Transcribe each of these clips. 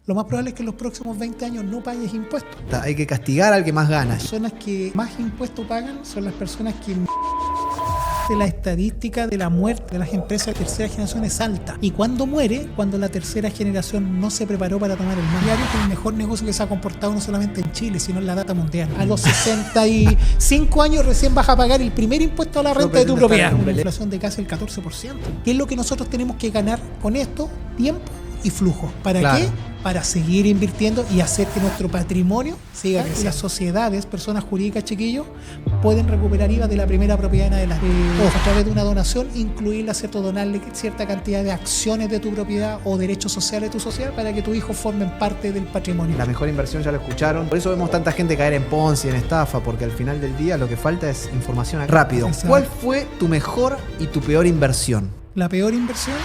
lo más probable es que en los próximos 20 años no pagues impuestos. Hay que castigar al que más gana. Las personas que más impuestos pagan son las personas que de la estadística de la muerte de las empresas de tercera generación es alta. Y cuando muere, cuando la tercera generación no se preparó para tomar el diario, es el mejor negocio que se ha comportado no solamente en Chile, sino en la data mundial. A los 65 años recién vas a pagar el primer impuesto a la renta de tu propiedad. Una inflación de casi el 14%. ¿Qué es lo que nosotros tenemos que ganar con esto? Tiempo y flujo. ¿Para qué? Para seguir invirtiendo y hacer que nuestro patrimonio siga creciendo. Y las sociedades, personas jurídicas, chiquillos, pueden recuperar IVA de la primera propiedad en adelante. O a través de una donación, incluirla, ¿cierto? Donarle cierta cantidad de acciones de tu propiedad o derechos sociales de tu sociedad para que tus hijos formen parte del patrimonio. La mejor inversión, ya lo escucharon. Por eso vemos tanta gente caer en Ponzi, en estafa, porque al final del día lo que falta es información rápido. Exacto. ¿Cuál fue tu mejor y tu peor inversión? La peor inversión.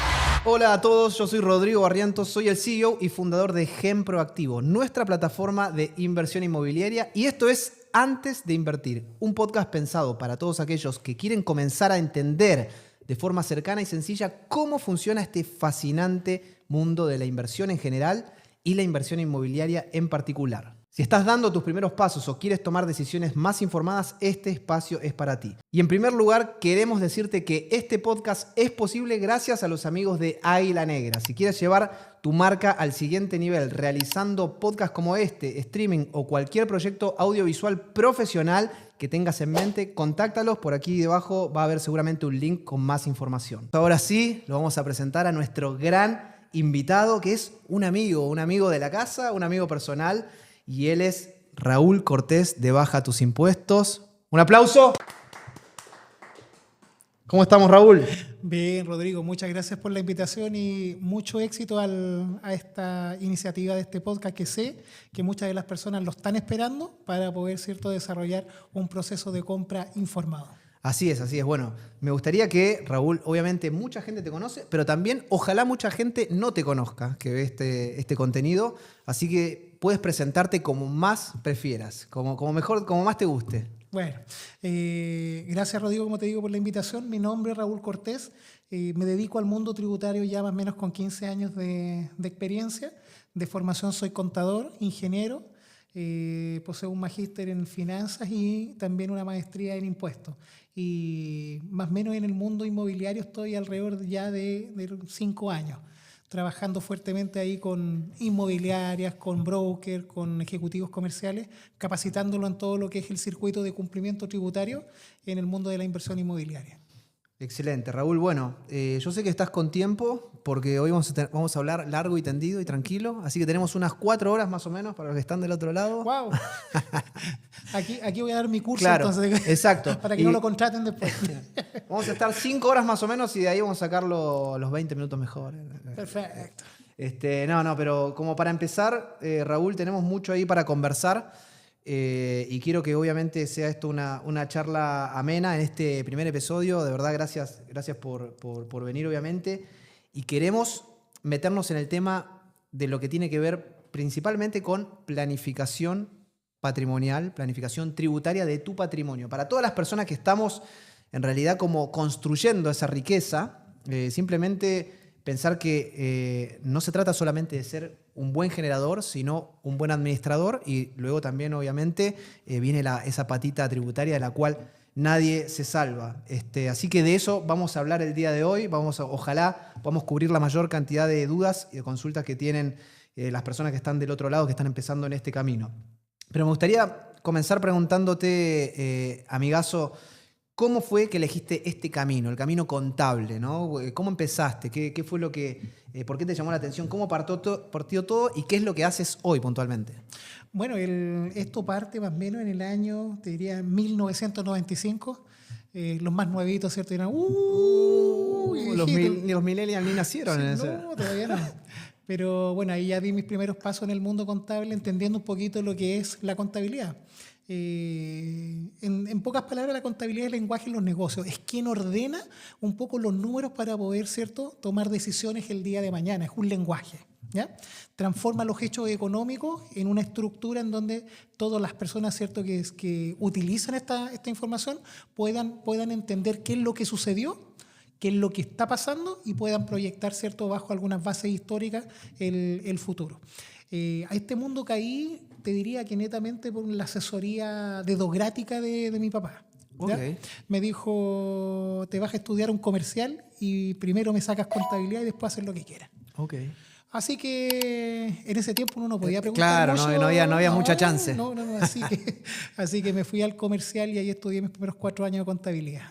Hola a todos, yo soy Rodrigo Barrientos, soy el CEO y fundador de Gen Proactivo, nuestra plataforma de inversión inmobiliaria, y esto es Antes de Invertir, un podcast pensado para todos aquellos que quieren comenzar a entender de forma cercana y sencilla cómo funciona este fascinante mundo de la inversión en general y la inversión inmobiliaria en particular. Si estás dando tus primeros pasos o quieres tomar decisiones más informadas, este espacio es para ti. Y en primer lugar, queremos decirte que este podcast es posible gracias a los amigos de Águila Negra. Si quieres llevar tu marca al siguiente nivel realizando podcasts como este, streaming o cualquier proyecto audiovisual profesional que tengas en mente, contáctalos. Por aquí debajo va a haber seguramente un link con más información. Ahora sí, lo vamos a presentar a nuestro gran invitado, que es un amigo de la casa, un amigo personal. Y él es Raúl Cortés de Baja Tus Impuestos. ¡Un aplauso! ¿Cómo estamos, Raúl? Bien, Rodrigo, muchas gracias por la invitación y mucho éxito a esta iniciativa de este podcast, que sé que muchas de las personas lo están esperando para poder, ¿cierto?, desarrollar un proceso de compra informado. Así es. Bueno, me gustaría que, Raúl, obviamente mucha gente te conoce, pero también ojalá mucha gente no te conozca, que ve este contenido. Así que puedes presentarte como más prefieras, como mejor, como más te guste. Bueno, gracias, Rodrigo, como te digo, por la invitación. Mi nombre es Raúl Cortés. Me dedico al mundo tributario ya más o menos con 15 años de experiencia. De formación soy contador, ingeniero. Poseo un magíster en finanzas y también una maestría en impuestos. Y más o menos en el mundo inmobiliario estoy alrededor ya de 5 años, trabajando fuertemente ahí con inmobiliarias, con brokers, con ejecutivos comerciales, capacitándolo en todo lo que es el circuito de cumplimiento tributario en el mundo de la inversión inmobiliaria. Excelente, Raúl. Bueno, yo sé que estás con tiempo porque hoy vamos a hablar largo y tendido y tranquilo, así que tenemos unas 4 horas más o menos para los que están del otro lado. ¡Wow! Aquí voy a dar mi curso, claro, entonces, exacto. para que no lo contraten después. Vamos a estar 5 horas más o menos y de ahí vamos a sacar los 20 minutos mejor. Perfecto. Pero como para empezar, Raúl, tenemos mucho ahí para conversar. Y quiero que obviamente sea esto una charla amena en este primer episodio. De verdad, gracias por venir, obviamente. Y queremos meternos en el tema de lo que tiene que ver principalmente con planificación patrimonial, planificación tributaria de tu patrimonio. Para todas las personas que estamos en realidad como construyendo esa riqueza, simplemente pensar que no se trata solamente de ser un buen generador, sino un buen administrador, y luego también, obviamente, viene esa patita tributaria de la cual nadie se salva. Así que de eso vamos a hablar el día de hoy. Ojalá podamos cubrir la mayor cantidad de dudas y de consultas que tienen las personas que están del otro lado, que están empezando en este camino. Pero me gustaría comenzar preguntándote, amigazo, ¿cómo fue que elegiste este camino, el camino contable, ¿no? ¿Cómo empezaste? ¿Qué fue por qué te llamó la atención? ¿Cómo partió todo? ¿Y qué es lo que haces hoy puntualmente? Bueno, esto parte más o menos en el año, te diría, 1995. Los más nuevitos, ¿cierto? Dirán, los millennials ni nacieron en ese. No, todavía no. Pero bueno, ahí ya di mis primeros pasos en el mundo contable, entendiendo un poquito lo que es la contabilidad. En pocas palabras, la contabilidad es el lenguaje en los negocios. Es quien ordena un poco los números para poder, ¿cierto?, tomar decisiones el día de mañana. Es un lenguaje, ¿ya? Transforma los hechos económicos en una estructura en donde todas las personas, ¿cierto?, que utilizan esta información puedan entender qué es lo que sucedió, qué es lo que está pasando y puedan proyectar, ¿cierto?, bajo algunas bases históricas el futuro. A este mundo caí, te diría que netamente por la asesoría dedogrática de mi papá. ¿Ya? Ok. Me dijo, te vas a estudiar un comercial y primero me sacas contabilidad y después haces lo que quieras. Ok. Así que en ese tiempo uno no podía preguntar Claro, mucho. no había mucha chance. No, así que me fui al comercial y ahí estudié mis primeros 4 años de contabilidad.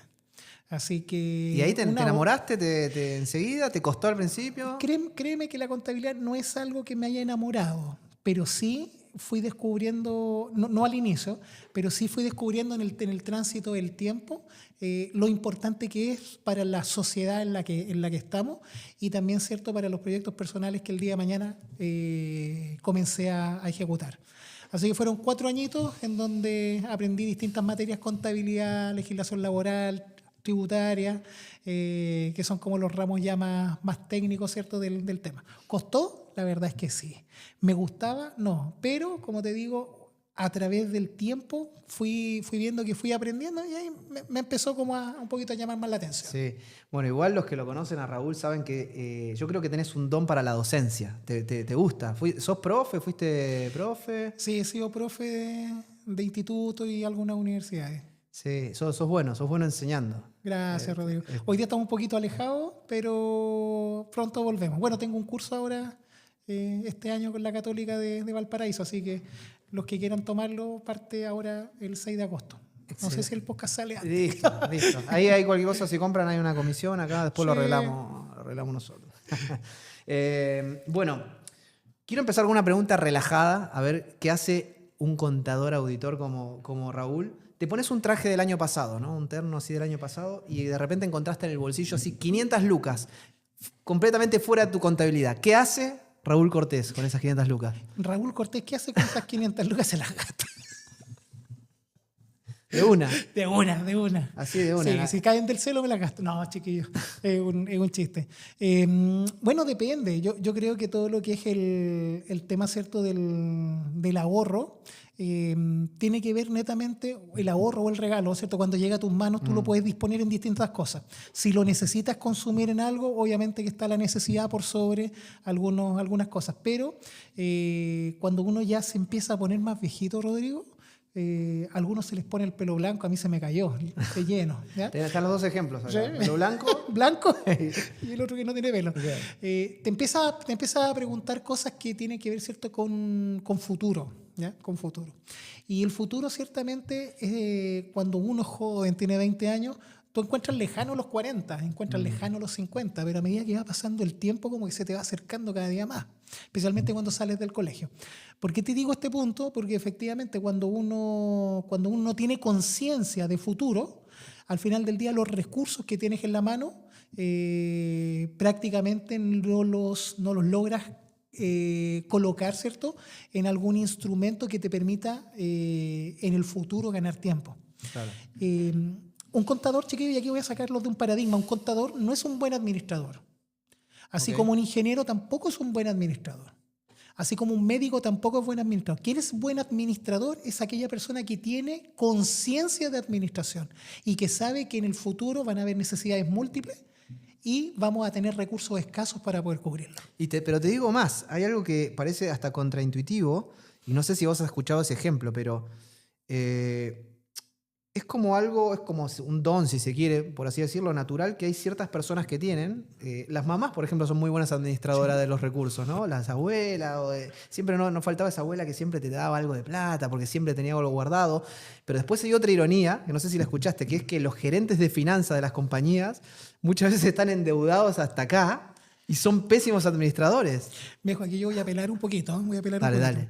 Así que... ¿Y ahí te enamoraste enseguida? ¿Te costó al principio? Créeme que la contabilidad no es algo que me haya enamorado, pero sí fui descubriendo, no al inicio, pero sí fui descubriendo en el tránsito del tiempo lo importante que es para la sociedad en la que estamos y también, cierto, para los proyectos personales que el día de mañana comencé a ejecutar. Así que fueron 4 añitos en donde aprendí distintas materias, contabilidad, legislación laboral, tributaria, que son como los ramos ya más técnicos, ¿cierto?, del tema. ¿Costó? La verdad es que sí. ¿Me gustaba? No. Pero, como te digo, a través del tiempo fui viendo que fui aprendiendo y ahí me empezó como un poquito a llamar más la atención. Sí. Bueno, igual los que lo conocen a Raúl saben que yo creo que tenés un don para la docencia. ¿Te gusta? ¿Sos profe? ¿Fuiste profe? Sí, he sido profe de instituto y algunas universidades. Sí, sos bueno enseñando. Gracias, Rodrigo. Hoy día estamos un poquito alejados, pero pronto volvemos. Bueno, tengo un curso ahora este año con la Católica de Valparaíso, así que los que quieran tomarlo parte ahora el 6 de agosto. Excelente. No sé si el podcast sale antes. Listo. Ahí hay cualquier cosa, si compran hay una comisión acá, después lo Sí. arreglamos nosotros. Bueno, quiero empezar con una pregunta relajada, a ver qué hace un contador auditor como Raúl. Te pones un traje del año pasado, ¿no? Un terno así del año pasado y de repente encontraste en el bolsillo así 500 lucas, completamente fuera de tu contabilidad. ¿Qué hace Raúl Cortés con esas 500 lucas? Raúl Cortés, ¿qué hace con esas 500 lucas? Se las gasta. De una. De una. Así de una. Sí, si caen del cielo me las gasto. No, chiquillos, es un chiste. Bueno, depende. Yo creo que todo lo que es el tema, ¿cierto?, del ahorro, tiene que ver netamente el ahorro o el regalo, ¿cierto? Cuando llega a tus manos tú lo puedes disponer en distintas cosas. Si lo necesitas consumir en algo, obviamente que está la necesidad por sobre algunas cosas. Pero cuando uno ya se empieza a poner más viejito, Rodrigo, a algunos se les pone el pelo blanco, a mí se me cayó, de lleno. ¿Ya? Están los dos ejemplos acá. Sí. Pelo blanco. Blanco y el otro que no tiene pelo. Okay. Te empieza a preguntar cosas que tienen que ver, ¿cierto?, con futuro. ¿Ya? Con futuro. Y el futuro, ciertamente, cuando uno es joven, tiene 20 años, tú encuentras lejano los 40, encuentras lejano los 50, pero a medida que va pasando el tiempo, como que se te va acercando cada día más, especialmente cuando sales del colegio. ¿Por qué te digo este punto? Porque efectivamente cuando uno no tiene conciencia de futuro, al final del día los recursos que tienes en la mano prácticamente no los logras colocar, ¿cierto?, en algún instrumento que te permita en el futuro ganar tiempo. Claro. Un contador, chiquillo, y aquí voy a sacarlo de un paradigma, un contador no es un buen administrador. Así como un ingeniero tampoco es un buen administrador. Así como un médico tampoco es buen administrador. ¿Quién es buen administrador? Es aquella persona que tiene conciencia de administración y que sabe que en el futuro van a haber necesidades múltiples y vamos a tener recursos escasos para poder cubrirlo. Pero te digo más, hay algo que parece hasta contraintuitivo, y no sé si vos has escuchado ese ejemplo, pero es como un don, si se quiere, por así decirlo, natural, que hay ciertas personas que tienen. Las mamás, por ejemplo, son muy buenas administradoras de los recursos, ¿no? Las abuelas, siempre no faltaba esa abuela que siempre te daba algo de plata, porque siempre tenía algo guardado. Pero después hay otra ironía, que no sé si la escuchaste, que es que los gerentes de finanzas de las compañías muchas veces están endeudados hasta acá y son pésimos administradores. Viejo, aquí yo voy a apelar un poquito. Dale.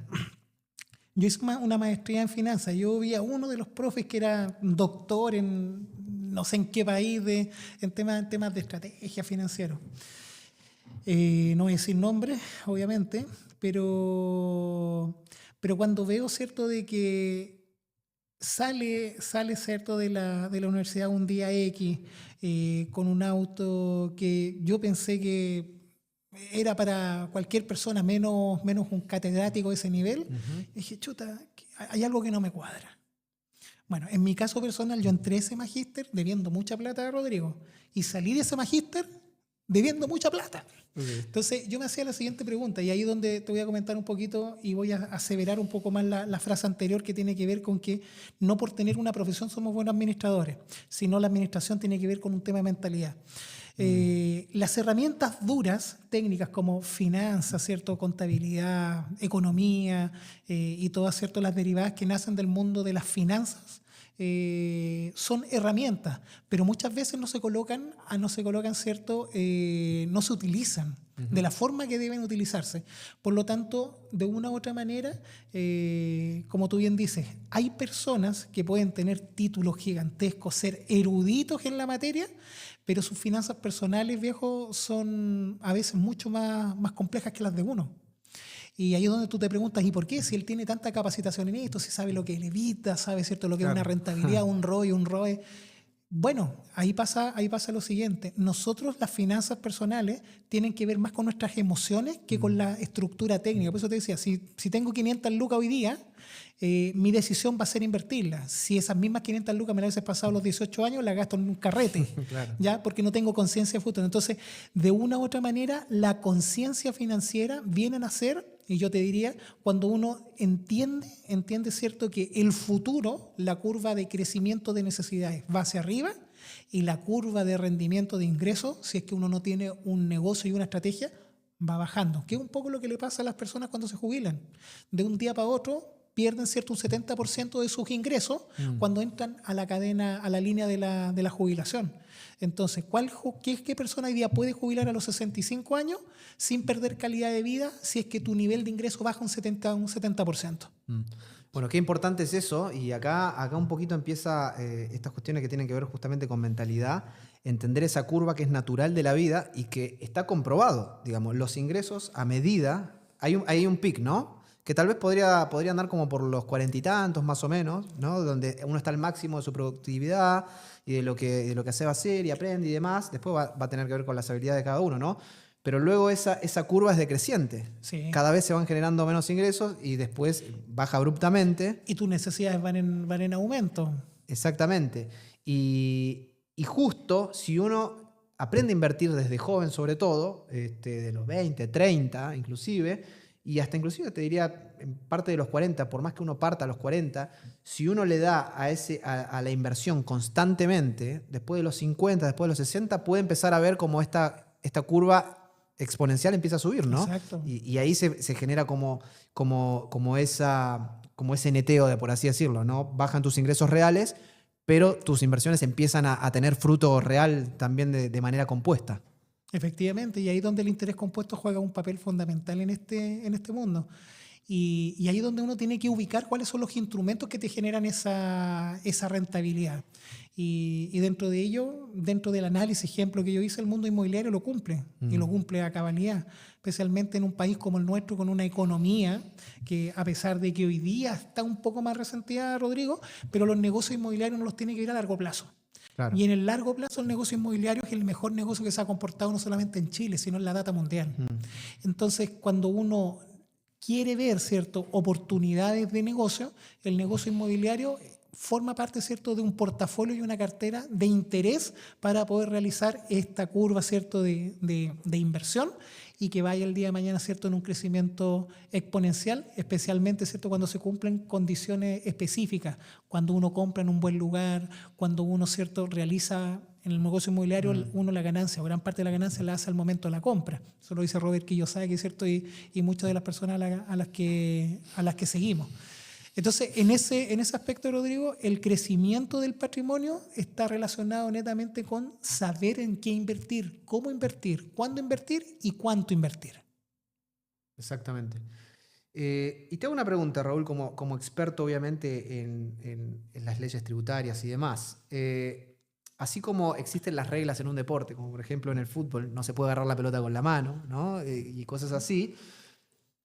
Yo hice una maestría en finanzas. Yo vi a uno de los profes que era doctor en no sé en qué país en temas de estrategia financiera. No voy a decir nombres, obviamente, pero cuando veo, ¿cierto?, de que sale ¿cierto?, de la universidad un día X con un auto que yo pensé que era para cualquier persona menos un catedrático de ese nivel, dije, chuta, hay algo que no me cuadra. Bueno, en mi caso personal, yo entré a ese magíster debiendo mucha plata a Rodrigo y salí de ese magíster debiendo mucha plata. Okay. Entonces yo me hacía la siguiente pregunta y ahí es donde te voy a comentar un poquito y voy a aseverar un poco más la frase anterior que tiene que ver con que no por tener una profesión somos buenos administradores, sino la administración tiene que ver con un tema de mentalidad. Las herramientas duras, técnicas como finanzas, ¿cierto? Contabilidad, economía y todas, ¿cierto? Las derivadas que nacen del mundo de las finanzas, son herramientas, pero muchas veces no se colocan, ¿cierto? No se utilizan de la forma que deben utilizarse. Por lo tanto, de una u otra manera, como tú bien dices, hay personas que pueden tener títulos gigantescos, ser eruditos en la materia, pero sus finanzas personales, viejo, son a veces mucho más complejas que las de uno. Y ahí es donde tú te preguntas, ¿y por qué? Si él tiene tanta capacitación en esto, si sabe lo que es evita, sabe, ¿cierto?, lo que es una rentabilidad, un ROI, un ROE. Bueno, ahí pasa lo siguiente. Nosotros, las finanzas personales, tienen que ver más con nuestras emociones que con la estructura técnica. Por eso te decía, si tengo 500 lucas hoy día, mi decisión va a ser invertirlas. Si esas mismas 500 lucas me las hubiese pasado a los 18 años, las gasto en un carrete, Claro. ¿ya? Porque no tengo conciencia de futuro. Entonces, de una u otra manera, la conciencia financiera viene a ser, y yo te diría, cuando uno entiende, ¿cierto?, que el futuro, la curva de crecimiento de necesidades va hacia arriba y la curva de rendimiento de ingresos, si es que uno no tiene un negocio y una estrategia, va bajando. Que es un poco lo que le pasa a las personas cuando se jubilan. De un día para otro pierden, ¿cierto?, un 70% de sus ingresos cuando entran a la cadena, a la línea de la jubilación. Entonces, ¿qué persona hoy día puede jubilar a los 65 años sin perder calidad de vida si es que tu nivel de ingreso baja un 70%? Bueno, qué importante es eso, y acá un poquito empieza estas cuestiones que tienen que ver justamente con mentalidad, entender esa curva que es natural de la vida y que está comprobado, digamos, los ingresos a medida, hay un pic, ¿no?, que tal vez podría andar como por los 40 y tantos más o menos, ¿no?, donde uno está al máximo de su productividad y de lo que va a hacer y aprende y demás. Después va a tener que ver con las habilidades de cada uno, ¿no? Pero luego esa curva es decreciente. Sí. Cada vez se van generando menos ingresos y después baja abruptamente. Y tus necesidades van en aumento. Exactamente. Y justo si uno aprende a invertir desde joven, sobre todo, de los 20, 30 inclusive, y hasta inclusive te diría en parte de los 40, por más que uno parta a los 40, si uno le da a la inversión constantemente, después de los 50, después de los 60, puede empezar a ver cómo esta curva exponencial empieza a subir, ¿no? Exacto. Y ahí se genera como ese neteo, por así decirlo, ¿no? Bajan tus ingresos reales, pero tus inversiones empiezan a tener fruto real también de manera compuesta. Efectivamente, y ahí es donde el interés compuesto juega un papel fundamental en este mundo. Y ahí es donde uno tiene que ubicar cuáles son los instrumentos que te generan esa rentabilidad. Y dentro de ello, dentro del análisis, ejemplo que yo hice, el mundo inmobiliario lo cumple, y lo cumple a cabalidad, especialmente en un país como el nuestro, con una economía que, a pesar de que hoy día está un poco más resentida, Rodrigo, pero los negocios inmobiliarios no los tiene que ir a largo plazo. Claro. Y en el largo plazo el negocio inmobiliario es el mejor negocio que se ha comportado no solamente en Chile, sino en la data mundial. Entonces, cuando uno quiere ver, ¿cierto?, oportunidades de negocio, el negocio inmobiliario forma parte, ¿cierto?, de un portafolio y una cartera de interés para poder realizar esta curva, ¿cierto?, de inversión, y que vaya el día de mañana, ¿cierto?, en un crecimiento exponencial, especialmente, ¿cierto?, cuando se cumplen condiciones específicas, cuando uno compra en un buen lugar, cuando uno, ¿cierto?, realiza en el negocio inmobiliario, uno la ganancia o gran parte de la ganancia la hace al momento de la compra. Eso lo dice Robert Kiyosaki, ¿cierto?, y muchas de las personas a las que seguimos. Entonces, en ese aspecto, Rodrigo, el crecimiento del patrimonio está relacionado netamente con saber en qué invertir, cómo invertir, cuándo invertir y cuánto invertir. Exactamente. Y te hago una pregunta, Raúl, como experto obviamente en las leyes tributarias y demás. Así como existen las reglas en un deporte, como por ejemplo en el fútbol, no se puede agarrar la pelota con la mano, ¿no? Y cosas así.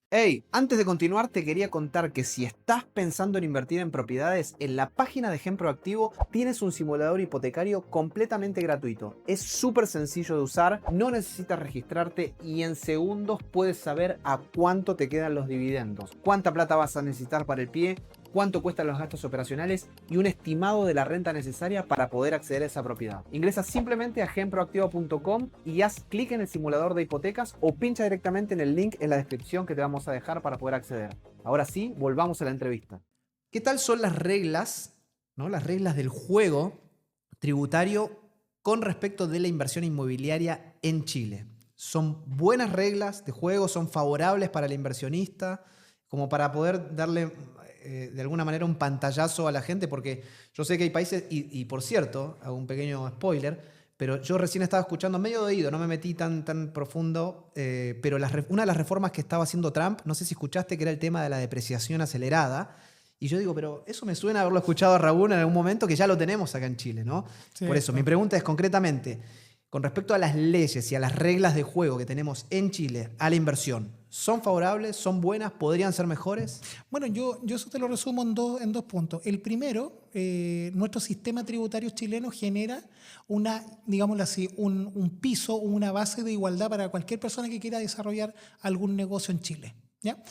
Hey, antes de continuar te quería contar que si estás pensando en invertir en propiedades, en la página de GenProactivo tienes un simulador hipotecario completamente gratuito. Es súper sencillo de usar, no necesitas registrarte y en segundos puedes saber a cuánto te quedan los dividendos, cuánta plata vas a necesitar para el pie, cuánto cuestan los gastos operacionales y un estimado de la renta necesaria para poder acceder a esa propiedad. Ingresa simplemente a genproactiva.com y haz clic en el simulador de hipotecas o pincha directamente en el link en la descripción que te vamos a dejar para poder acceder. Ahora sí, volvamos a la entrevista. ¿Qué tal son las reglas, ¿no? Las reglas del juego tributario con respecto de la inversión inmobiliaria en Chile? ¿Son buenas reglas de juego? ¿Son favorables para el inversionista? Como para poder darle de alguna manera un pantallazo a la gente, porque yo sé que hay países, y por cierto, hago un pequeño spoiler, pero yo recién estaba escuchando medio de oído, no me metí tan profundo, pero una de las reformas que estaba haciendo Trump, no sé si escuchaste, que era el tema de la depreciación acelerada. Y yo digo, pero eso me suena a haberlo escuchado a Raúl en algún momento, que ya lo tenemos acá en Chile, ¿no? Sí, por eso, mi pregunta es concretamente, con respecto a las leyes y a las reglas de juego que tenemos en Chile a la inversión, ¿son favorables? ¿Son buenas? ¿Podrían ser mejores? Bueno, yo eso te lo resumo en dos puntos. El primero, nuestro sistema tributario chileno genera digámoslo así, un piso, una base de igualdad para cualquier persona que quiera desarrollar algún negocio en Chile. ¿Ya?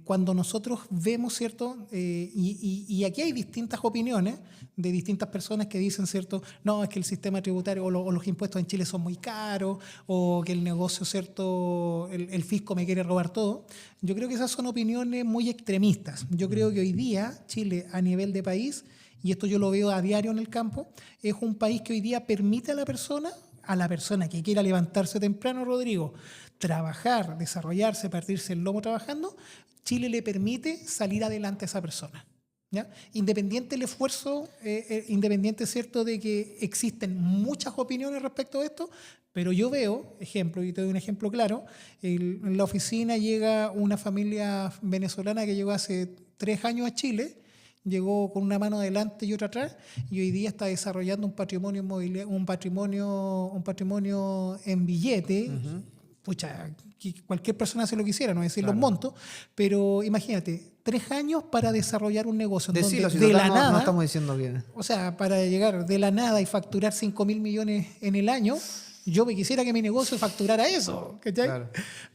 Cuando nosotros vemos, ¿cierto? Y aquí hay distintas opiniones de distintas personas que dicen, ¿cierto? No, es que el sistema tributario o los impuestos en Chile son muy caros, o que el negocio, ¿cierto? El fisco me quiere robar todo. Yo creo que esas son opiniones muy extremistas. Yo creo que hoy día Chile, a nivel de país, y esto yo lo veo a diario en el campo, es un país que hoy día permite a la persona que quiera levantarse temprano, Rodrigo, trabajar, desarrollarse, partirse el lomo trabajando, Chile le permite salir adelante a esa persona. ¿Ya? Independiente del esfuerzo, independiente, ¿cierto?, de que existen muchas opiniones respecto a esto, pero yo veo, ejemplo, y te doy un ejemplo claro, en la oficina llega una familia venezolana que llegó hace 3 años a Chile, llegó con una mano adelante y otra atrás, y hoy día está desarrollando un patrimonio inmobiliario, un patrimonio en billete. Pucha, que cualquier persona se lo quisiera, no decir los montos, pero imagínate, 3 años para desarrollar un negocio. Decilo, si de la no, nada, no estamos diciendo bien. o sea, para llegar de la nada y facturar 5.000 millones en el año, yo me quisiera que mi negocio facturara eso, ¿cachai? Claro.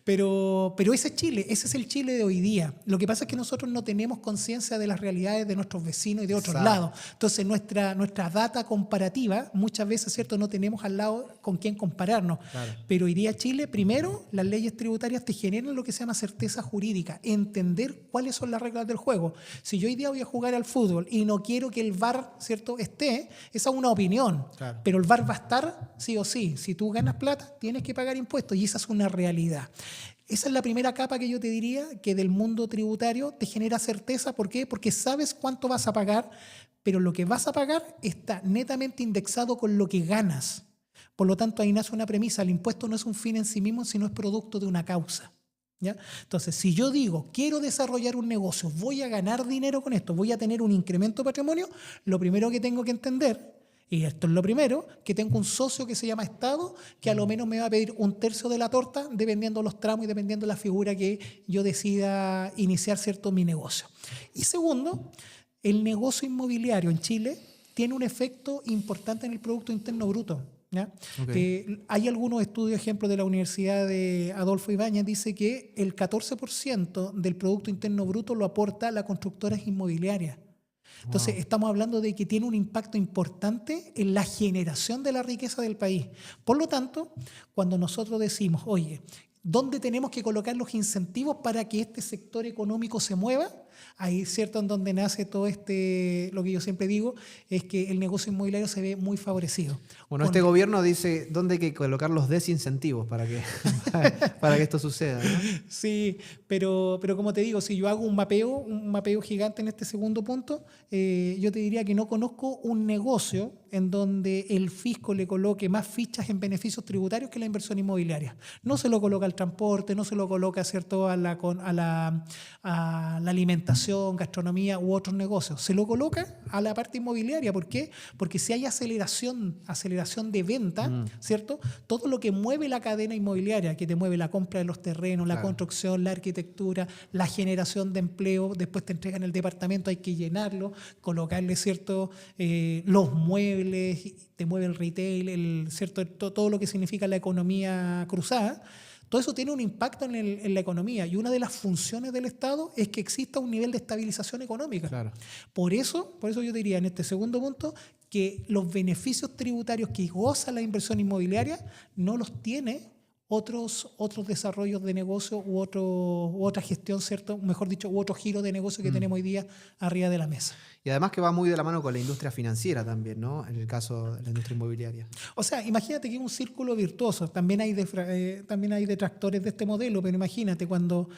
Pero ese es Chile, ese es el Chile de hoy día. Lo que pasa es que nosotros no tenemos conciencia de las realidades de nuestros vecinos y de otros lados. Entonces, nuestra data comparativa, muchas veces, ¿cierto?, no tenemos al lado con quién compararnos. Claro. Pero hoy día Chile, primero, las leyes tributarias te generan lo que se llama certeza jurídica, entender cuáles son las reglas del juego. Si yo hoy día voy a jugar al fútbol y no quiero que el VAR, ¿cierto?, esté, esa es una opinión. Claro. Pero el VAR va a estar sí o sí. Si tú ganas plata, tienes que pagar impuestos, y esa es una realidad. Esa es la primera capa que yo te diría que del mundo tributario te genera certeza. ¿Por qué? Porque sabes cuánto vas a pagar, pero lo que vas a pagar está netamente indexado con lo que ganas. Por lo tanto, ahí nace una premisa: el impuesto no es un fin en sí mismo, sino es producto de una causa. ¿Ya? Entonces, si yo digo, quiero desarrollar un negocio, voy a ganar dinero con esto, voy a tener un incremento de patrimonio, lo primero que tengo que entender, y esto es lo primero, que tengo un socio que se llama Estado, que a lo menos me va a pedir 1/3 de la torta, dependiendo los tramos y dependiendo la figura que yo decida iniciar, ¿cierto?, mi negocio. Y segundo, el negocio inmobiliario en Chile tiene un efecto importante en el Producto Interno Bruto. ¿Ya? Okay. Hay algunos estudios, ejemplo, de la Universidad de Adolfo Ibáñez, dice que el 14% del Producto Interno Bruto lo aporta la constructora inmobiliaria. Entonces, estamos hablando de que tiene un impacto importante en la generación de la riqueza del país. Por lo tanto, cuando nosotros decimos, oye, ¿dónde tenemos que colocar los incentivos para que este sector económico se mueva? Ahí, ¿cierto?, en donde nace todo lo que yo siempre digo, es que el negocio inmobiliario se ve muy favorecido. Bueno, este gobierno dice dónde hay que colocar los desincentivos para que esto suceda, ¿no? Sí, pero como te digo, si yo hago un mapeo gigante en este segundo punto, yo te diría que no conozco un negocio en donde el fisco le coloque más fichas en beneficios tributarios que la inversión inmobiliaria. No se lo coloca al transporte, no se lo coloca, ¿cierto?, a la alimentación, gastronomía u otros negocios. Se lo coloca a la parte inmobiliaria. ¿Por qué? Porque si hay aceleración de venta, ¿cierto?, todo lo que mueve la cadena inmobiliaria, que te mueve la compra de los terrenos, la construcción, la arquitectura, la generación de empleo, después te entregan el departamento, hay que llenarlo, colocarle, ¿cierto?, los muebles, te mueve el retail, ¿cierto?, todo lo que significa la economía cruzada. Todo eso tiene un impacto en la economía y una de las funciones del Estado es que exista un nivel de estabilización económica. Claro. Por eso yo diría en este segundo punto que los beneficios tributarios que goza la inversión inmobiliaria no los tiene otros desarrollos de negocio u otra gestión, ¿cierto? Mejor dicho, u otro giro de negocio que tenemos hoy día arriba de la mesa. Y además que va muy de la mano con la industria financiera también, ¿no? En el caso de la industria inmobiliaria. O sea, imagínate que es un círculo virtuoso. También hay detractores de este modelo, pero imagínate cuando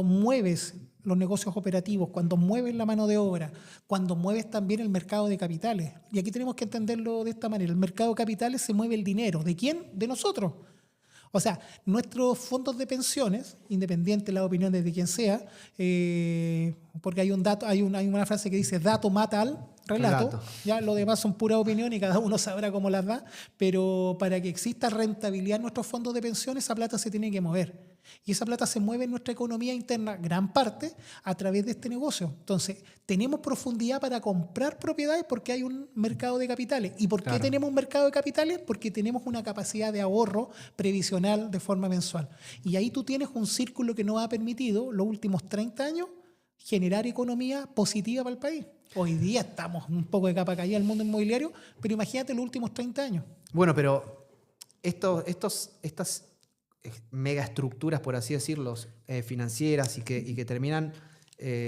mueves los negocios operativos, cuando mueves la mano de obra, cuando mueves también el mercado de capitales. Y aquí tenemos que entenderlo de esta manera. El mercado de capitales se mueve el dinero. ¿De quién? De nosotros. O sea, nuestros fondos de pensiones, independiente de las opiniones de quien sea, porque hay un dato, hay una frase que dice dato mata al relato. Ya lo demás son pura opinión y cada uno sabrá cómo las da, pero para que exista rentabilidad en nuestros fondos de pensiones, esa plata se tiene que mover. Y esa plata se mueve en nuestra economía interna, gran parte, a través de este negocio. Entonces, tenemos profundidad para comprar propiedades porque hay un mercado de capitales. ¿Y por qué tenemos un mercado de capitales? Porque tenemos una capacidad de ahorro previsional de forma mensual. Y ahí tú tienes un círculo que nos ha permitido, los últimos 30 años, generar economía positiva para el país. Hoy día estamos un poco de capa caída en el mundo inmobiliario, pero imagínate los últimos 30 años. Bueno, pero estas megaestructuras, por así decirlo, financieras y que terminan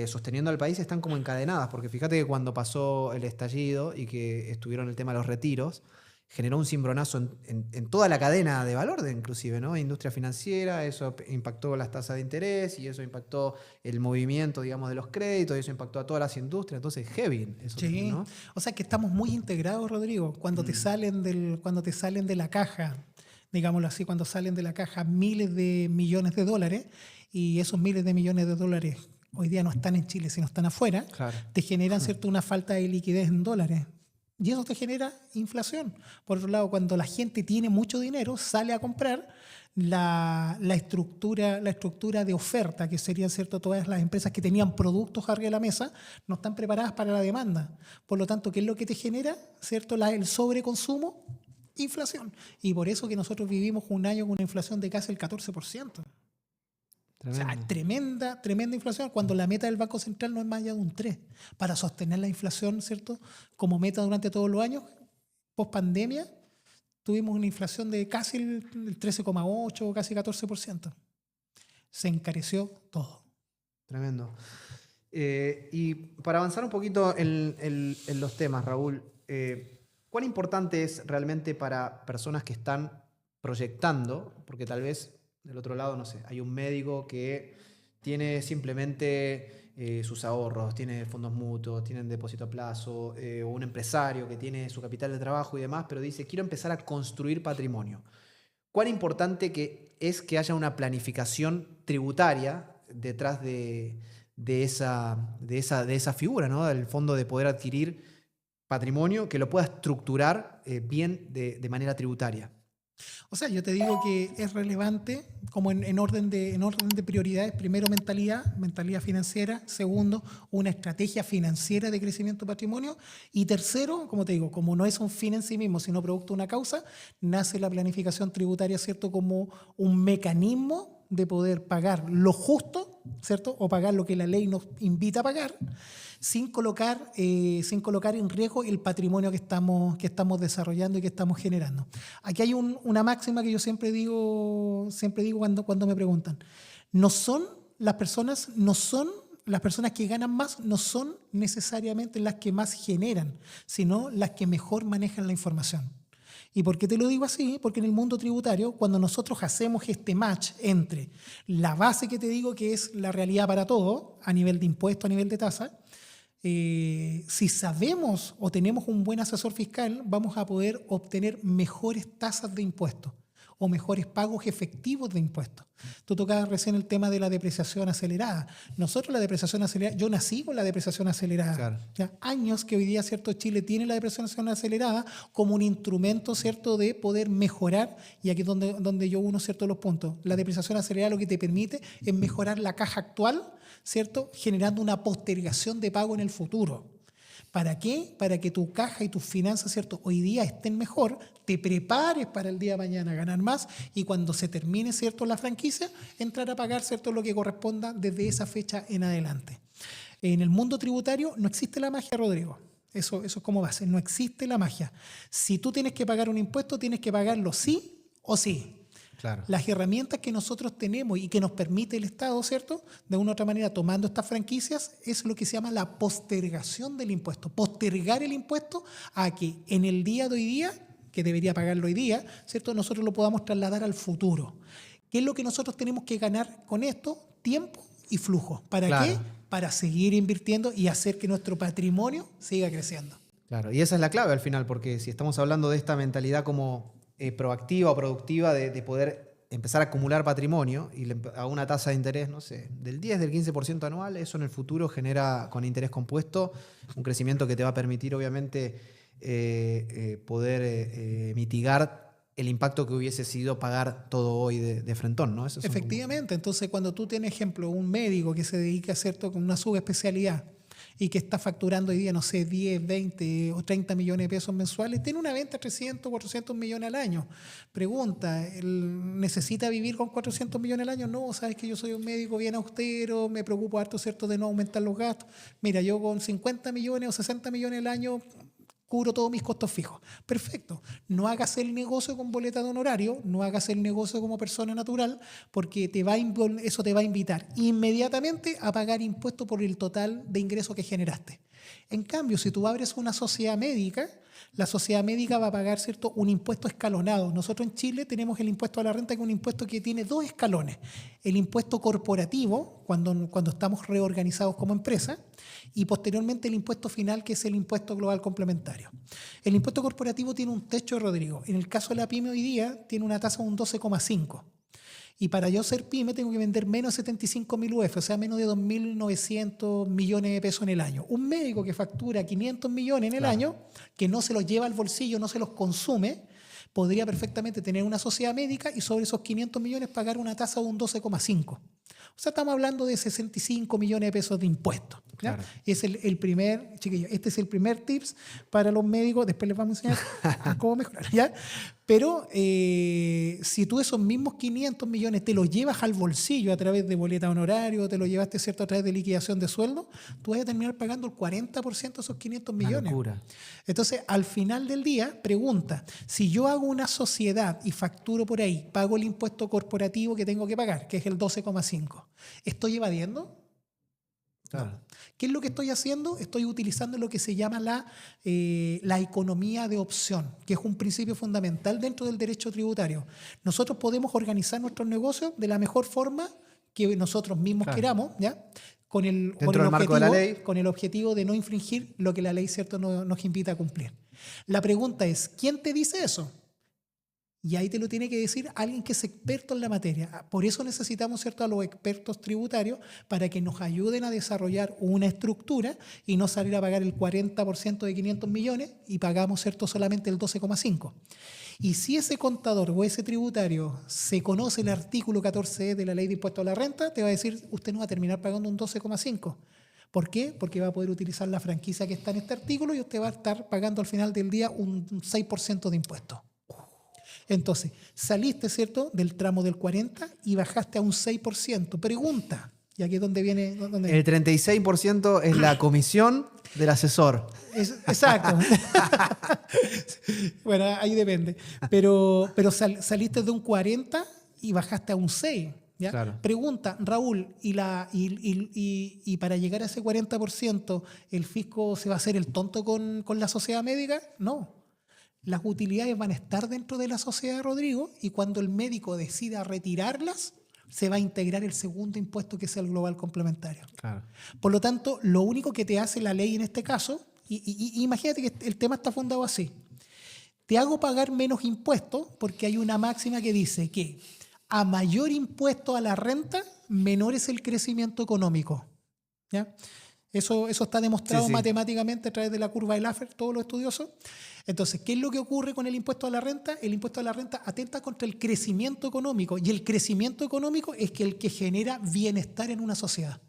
sosteniendo al país están como encadenadas, porque fíjate que cuando pasó el estallido y que estuvieron el tema de los retiros, generó un cimbronazo en toda la cadena de valor, inclusive, ¿no? Industria financiera, eso impactó las tasas de interés y eso impactó el movimiento, digamos, de los créditos y eso impactó a todas las industrias. Entonces, heavy eso, sí, ¿no? O sea que estamos muy integrados, Rodrigo. Cuando te salen de la caja, digámoslo así, cuando salen de la caja miles de millones de dólares y esos miles de millones de dólares hoy día no están en Chile, sino están afuera, te generan, ¿cierto?, una falta de liquidez en dólares. Y eso te genera inflación. Por otro lado, cuando la gente tiene mucho dinero, sale a comprar, la estructura de oferta, que serían, ¿cierto?, todas las empresas que tenían productos arriba de la mesa, no están preparadas para la demanda. Por lo tanto, ¿qué es lo que te genera, ¿cierto?, el sobreconsumo? Inflación. Y por eso que nosotros vivimos un año con una inflación de casi el 14%. Tremendo. O sea, tremenda inflación, cuando la meta del Banco Central no es más allá de un 3%. Para sostener la inflación, ¿cierto?, como meta durante todos los años, post pandemia, tuvimos una inflación de casi el 13,8%, casi 14%. Se encareció todo. Tremendo. Y para avanzar un poquito en los temas, Raúl, ¿cuán importante es realmente para personas que están proyectando? Porque tal vez del otro lado, no sé, hay un médico que tiene simplemente sus ahorros, tiene fondos mutuos, tiene depósito a plazo, o un empresario que tiene su capital de trabajo y demás, pero dice, quiero empezar a construir patrimonio. ¿Cuán importante es que haya una planificación tributaria detrás de esa figura, ¿no?, del fondo, de poder adquirir patrimonio que lo pueda estructurar bien de manera tributaria? O sea, yo te digo que es relevante como en orden de prioridades. Primero, mentalidad financiera. Segundo, una estrategia financiera de crecimiento de patrimonio. Y tercero, como te digo, como no es un fin en sí mismo, sino producto de una causa, nace la planificación tributaria, ¿cierto?, como un mecanismo de poder pagar lo justo, ¿cierto?, o pagar lo que la ley nos invita a pagar, sin colocar en riesgo el patrimonio que estamos desarrollando y que estamos generando. Aquí hay una máxima que yo siempre digo cuando me preguntan. Las personas que ganan más no son necesariamente las que más generan, sino las que mejor manejan la información. ¿Y por qué te lo digo así? Porque en el mundo tributario, cuando nosotros hacemos este match entre la base que te digo que es la realidad para todo, a nivel de impuesto, a nivel de tasa, si sabemos o tenemos un buen asesor fiscal, vamos a poder obtener mejores tasas de impuestos o mejores pagos efectivos de impuestos. Tú tocabas recién el tema de la depreciación acelerada. Nosotros la depreciación acelerada, yo nací con la depreciación acelerada. Claro. Ya años que hoy día, ¿cierto?, Chile tiene la depreciación acelerada como un instrumento, ¿cierto?, de poder mejorar, y aquí es donde yo uno, ¿cierto?, los puntos. La depreciación acelerada lo que te permite es mejorar la caja actual, ¿cierto?, generando una postergación de pago en el futuro. ¿Para qué? Para que tu caja y tus finanzas, ¿cierto?, hoy día estén mejor, te prepares para el día de mañana ganar más y cuando se termine, ¿cierto?, la franquicia, entrar a pagar, ¿cierto?, lo que corresponda desde esa fecha en adelante. En el mundo tributario no existe la magia, Rodrigo. Eso es como base, no existe la magia. Si tú tienes que pagar un impuesto, tienes que pagarlo sí o sí. Claro. Las herramientas que nosotros tenemos y que nos permite el Estado, ¿cierto?, de una u otra manera tomando estas franquicias, es lo que se llama la postergación del impuesto. Postergar el impuesto a que en el día de hoy día, que debería pagarlo hoy día, ¿cierto?, nosotros lo podamos trasladar al futuro. ¿Qué es lo que nosotros tenemos que ganar con esto? Tiempo y flujo. ¿Para Claro. qué? Para seguir invirtiendo y hacer que nuestro patrimonio siga creciendo. Claro, y esa es la clave al final, porque si estamos hablando de esta mentalidad como proactiva o productiva de poder empezar a acumular patrimonio y a una tasa de interés, no sé, del 10, del 15% anual, eso en el futuro genera con interés compuesto un crecimiento que te va a permitir obviamente poder mitigar el impacto que hubiese sido pagar todo hoy de frentón, ¿no? Eso es Efectivamente, entonces cuando tú tienes, ejemplo, un médico que se dedica a hacer con una subespecialidad y que está facturando hoy día, no sé, 10, 20 o 30 millones de pesos mensuales, tiene una venta de 300, 400 millones al año. Pregunta, ¿él necesita vivir con 400 millones al año? No, sabes que yo soy un médico bien austero, me preocupo harto, ¿cierto?, de no aumentar los gastos. Mira, yo con 50 millones o 60 millones al año cubro todos mis costos fijos. Perfecto. No hagas el negocio con boleta de honorario, no hagas el negocio como persona natural, porque eso te va a invitar inmediatamente a pagar impuestos por el total de ingresos que generaste. En cambio, si tú abres una sociedad médica, la sociedad médica va a pagar, ¿cierto?, un impuesto escalonado. Nosotros en Chile tenemos el impuesto a la renta, que es un impuesto que tiene 2 escalones. El impuesto corporativo, cuando estamos reorganizados como empresa, y posteriormente el impuesto final, que es el impuesto global complementario. El impuesto corporativo tiene un techo, Rodrigo. En el caso de la pyme hoy día tiene una tasa de un 12,5%. Y para yo ser pyme tengo que vender menos de 75.000 UF, o sea, menos de 2.900 millones de pesos en el año. Un médico que factura 500 millones en el año, que no se los lleva al bolsillo, no se los consume, podría perfectamente tener una sociedad médica y sobre esos 500 millones pagar una tasa de un 12,5%. O sea, estamos hablando de 65 millones de pesos de impuestos. ¿Ya? Claro. Es el primer, chiquillos, este es el primer tips para los médicos, después les vamos a enseñar cómo mejorar, ¿ya? Pero si tú esos mismos 500 millones te los llevas al bolsillo a través de boleta honorario, te los llevaste, ¿cierto?, a través de liquidación de sueldo, tú vas a terminar pagando el 40% de esos 500 millones. Una locura. Entonces, al final del día, pregunta, si yo hago una sociedad y facturo por ahí, pago el impuesto corporativo que tengo que pagar, que es el 12,5%, ¿estoy evadiendo? Claro. No. ¿Qué es lo que estoy haciendo? Estoy utilizando lo que se llama la economía de opción, que es un principio fundamental dentro del derecho tributario. Nosotros podemos organizar nuestros negocios de la mejor forma que nosotros mismos queramos, ¿ya? Con el marco de la ley. Con el objetivo de no infringir lo que la ley, ¿cierto?, nos invita a cumplir. La pregunta es, ¿quién te dice eso? Y ahí te lo tiene que decir alguien que es experto en la materia. Por eso necesitamos, ¿cierto?, a los expertos tributarios para que nos ayuden a desarrollar una estructura y no salir a pagar el 40% de 500 millones y pagamos, ¿cierto?, solamente el 12,5%. Y si ese contador o ese tributario se conoce el artículo 14E de la Ley de Impuestos a la Renta, te va a decir, usted no va a terminar pagando un 12,5%. ¿Por qué? Porque va a poder utilizar la franquicia que está en este artículo y usted va a estar pagando al final del día un 6% de impuestos. Entonces, saliste, ¿cierto?, del tramo del 40% y bajaste a un 6%. Pregunta, y aquí es donde viene... El 36% es la comisión del asesor. Exacto. Bueno, ahí depende. Pero saliste de un 40% y bajaste a un 6%. ¿Ya? Claro. Pregunta, Raúl, ¿y para llegar a ese 40% el fisco se va a hacer el tonto con la sociedad médica? No. Las utilidades van a estar dentro de la sociedad, Rodrigo, y cuando el médico decida retirarlas, se va a integrar el segundo impuesto, que es el global complementario. Claro. Por lo tanto, lo único que te hace la ley en este caso, y imagínate que el tema está fundado así, te hago pagar menos impuestos porque hay una máxima que dice que a mayor impuesto a la renta, menor es el crecimiento económico. ¿Ya? Eso está demostrado matemáticamente a través de la curva de Laffer, todos los estudiosos. Entonces, ¿qué es lo que ocurre con el impuesto a la renta? El impuesto a la renta atenta contra el crecimiento económico, y el crecimiento económico es el que genera bienestar en una sociedad.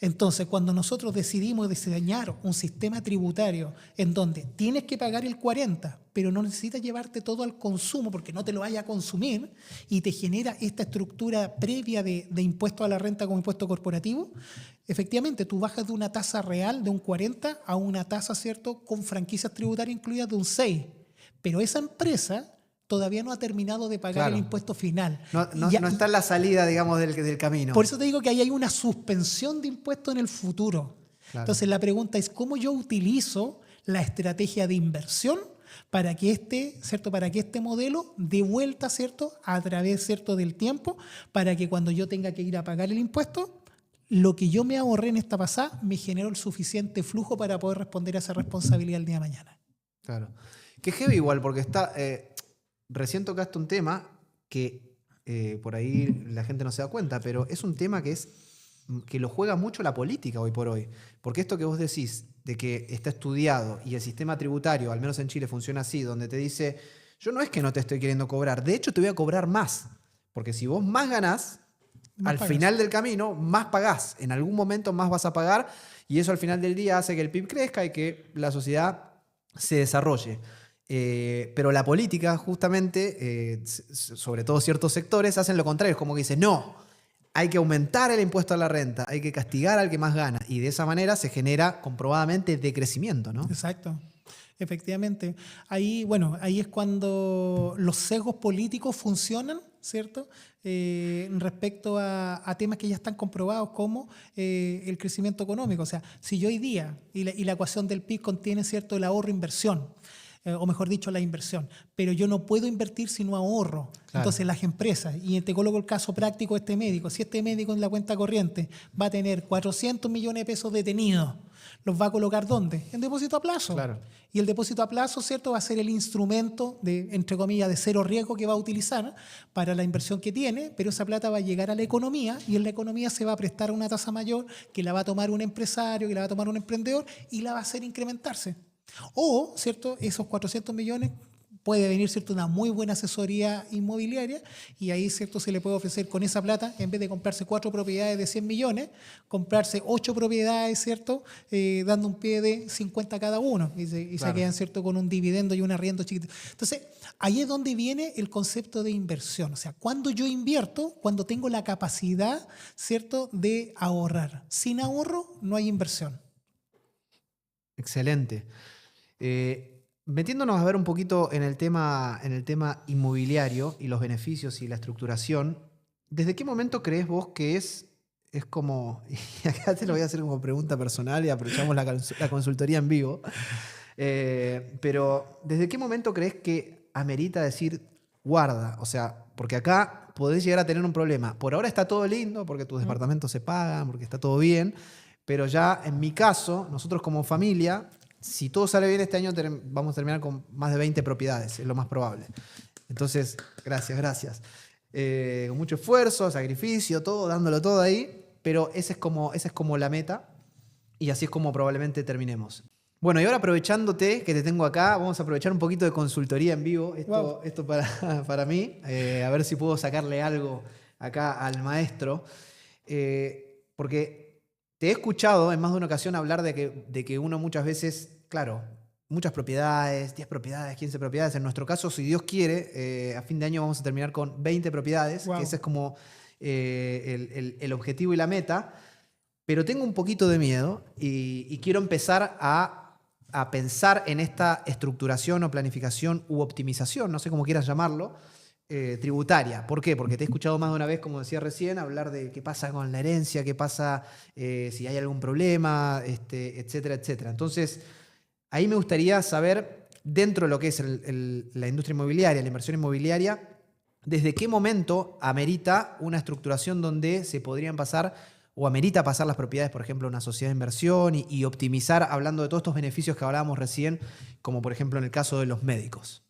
Entonces, cuando nosotros decidimos diseñar un sistema tributario en donde tienes que pagar el 40%, pero no necesitas llevarte todo al consumo porque no te lo vaya a consumir y te genera esta estructura previa de impuesto a la renta como impuesto corporativo, efectivamente tú bajas de una tasa real de un 40 a una tasa, ¿cierto?, con franquicias tributarias incluidas de un 6. Pero esa empresa todavía no ha terminado de pagar el impuesto final. No está en la salida, digamos, del camino. Por eso te digo que ahí hay una suspensión de impuestos en el futuro. Claro. Entonces la pregunta es, ¿cómo yo utilizo la estrategia de inversión para que este modelo dé vuelta, ¿cierto?, a través, ¿cierto?, del tiempo, para que cuando yo tenga que ir a pagar el impuesto, lo que yo me ahorré en esta pasada me generó el suficiente flujo para poder responder a esa responsabilidad el día de mañana? Claro. Que heavy igual, porque está... recién tocaste un tema que por ahí la gente no se da cuenta, pero es un tema que lo juega mucho la política hoy por hoy. Porque esto que vos decís, de que está estudiado y el sistema tributario, al menos en Chile, funciona así, donde te dice, yo no es que no te estoy queriendo cobrar, de hecho te voy a cobrar más. Porque si vos más ganás, al final del camino, más pagás. En algún momento más vas a pagar y eso al final del día hace que el PIB crezca y que la sociedad se desarrolle. Pero la política, justamente, sobre todo ciertos sectores, hacen lo contrario. Es como que dicen, no, hay que aumentar el impuesto a la renta, hay que castigar al que más gana. Y de esa manera se genera comprobadamente decrecimiento, ¿no? Exacto. Efectivamente. Ahí es cuando los sesgos políticos funcionan, ¿cierto? Respecto a temas que ya están comprobados como el crecimiento económico. O sea, si yo hoy día, y la ecuación del PIB contiene, ¿cierto?, el ahorro-inversión, o mejor dicho, la inversión, pero yo no puedo invertir si no ahorro. Claro. Entonces las empresas, y te coloco el caso práctico de este médico, si este médico en la cuenta corriente va a tener 400 millones de pesos detenidos, ¿los va a colocar dónde? En depósito a plazo. Claro. Y el depósito a plazo, ¿cierto?, va a ser el instrumento de, entre comillas, de cero riesgo que va a utilizar para la inversión que tiene, pero esa plata va a llegar a la economía y en la economía se va a prestar una tasa mayor que la va a tomar un empresario, que la va a tomar un emprendedor y la va a hacer incrementarse. O, ¿cierto?, esos 400 millones puede venir, ¿cierto?, una muy buena asesoría inmobiliaria y ahí, ¿cierto?, se le puede ofrecer con esa plata, en vez de comprarse 4 propiedades de 100 millones, comprarse 8 propiedades, ¿cierto?, dando un pie de 50 cada uno y claro, se quedan, ¿cierto?, con un dividendo y un arriendo chiquito. Entonces, ahí es donde viene el concepto de inversión. O sea, cuando yo invierto, cuando tengo la capacidad, ¿cierto?, de ahorrar. Sin ahorro no hay inversión. Excelente. Metiéndonos a ver un poquito en el tema inmobiliario y los beneficios y la estructuración, ¿desde qué momento crees vos que es como, y acá te lo voy a hacer como pregunta personal y aprovechamos la consultoría en vivo, pero ¿desde qué momento crees que amerita decir guarda? O sea, porque acá podés llegar a tener un problema. Por ahora está todo lindo porque tus departamentos se pagan, porque está todo bien, pero ya en mi caso, nosotros como familia, si todo sale bien este año, vamos a terminar con más de 20 propiedades, es lo más probable. Entonces, gracias. Con mucho esfuerzo, sacrificio, todo, dándolo todo ahí, pero esa es como la meta y así es como probablemente terminemos. Bueno, y ahora aprovechándote que te tengo acá, vamos a aprovechar un poquito de consultoría en vivo, esto para mí, a ver si puedo sacarle algo acá al maestro, porque te he escuchado en más de una ocasión hablar de que uno muchas veces, claro, muchas propiedades, 10 propiedades, 15 propiedades. En nuestro caso, si Dios quiere, a fin de año vamos a terminar con 20 propiedades, que ese es como el objetivo y la meta. Pero tengo un poquito de miedo y quiero empezar a pensar en esta estructuración o planificación u optimización, no sé cómo quieras llamarlo, tributaria. ¿Por qué? Porque te he escuchado más de una vez, como decía recién, hablar de qué pasa con la herencia, qué pasa si hay algún problema, etcétera, etcétera. Entonces, ahí me gustaría saber, dentro de lo que es la industria inmobiliaria, la inversión inmobiliaria, ¿desde qué momento amerita una estructuración donde se podrían pasar o amerita pasar las propiedades, por ejemplo, a una sociedad de inversión y optimizar, hablando de todos estos beneficios que hablábamos recién, como por ejemplo en el caso de los médicos?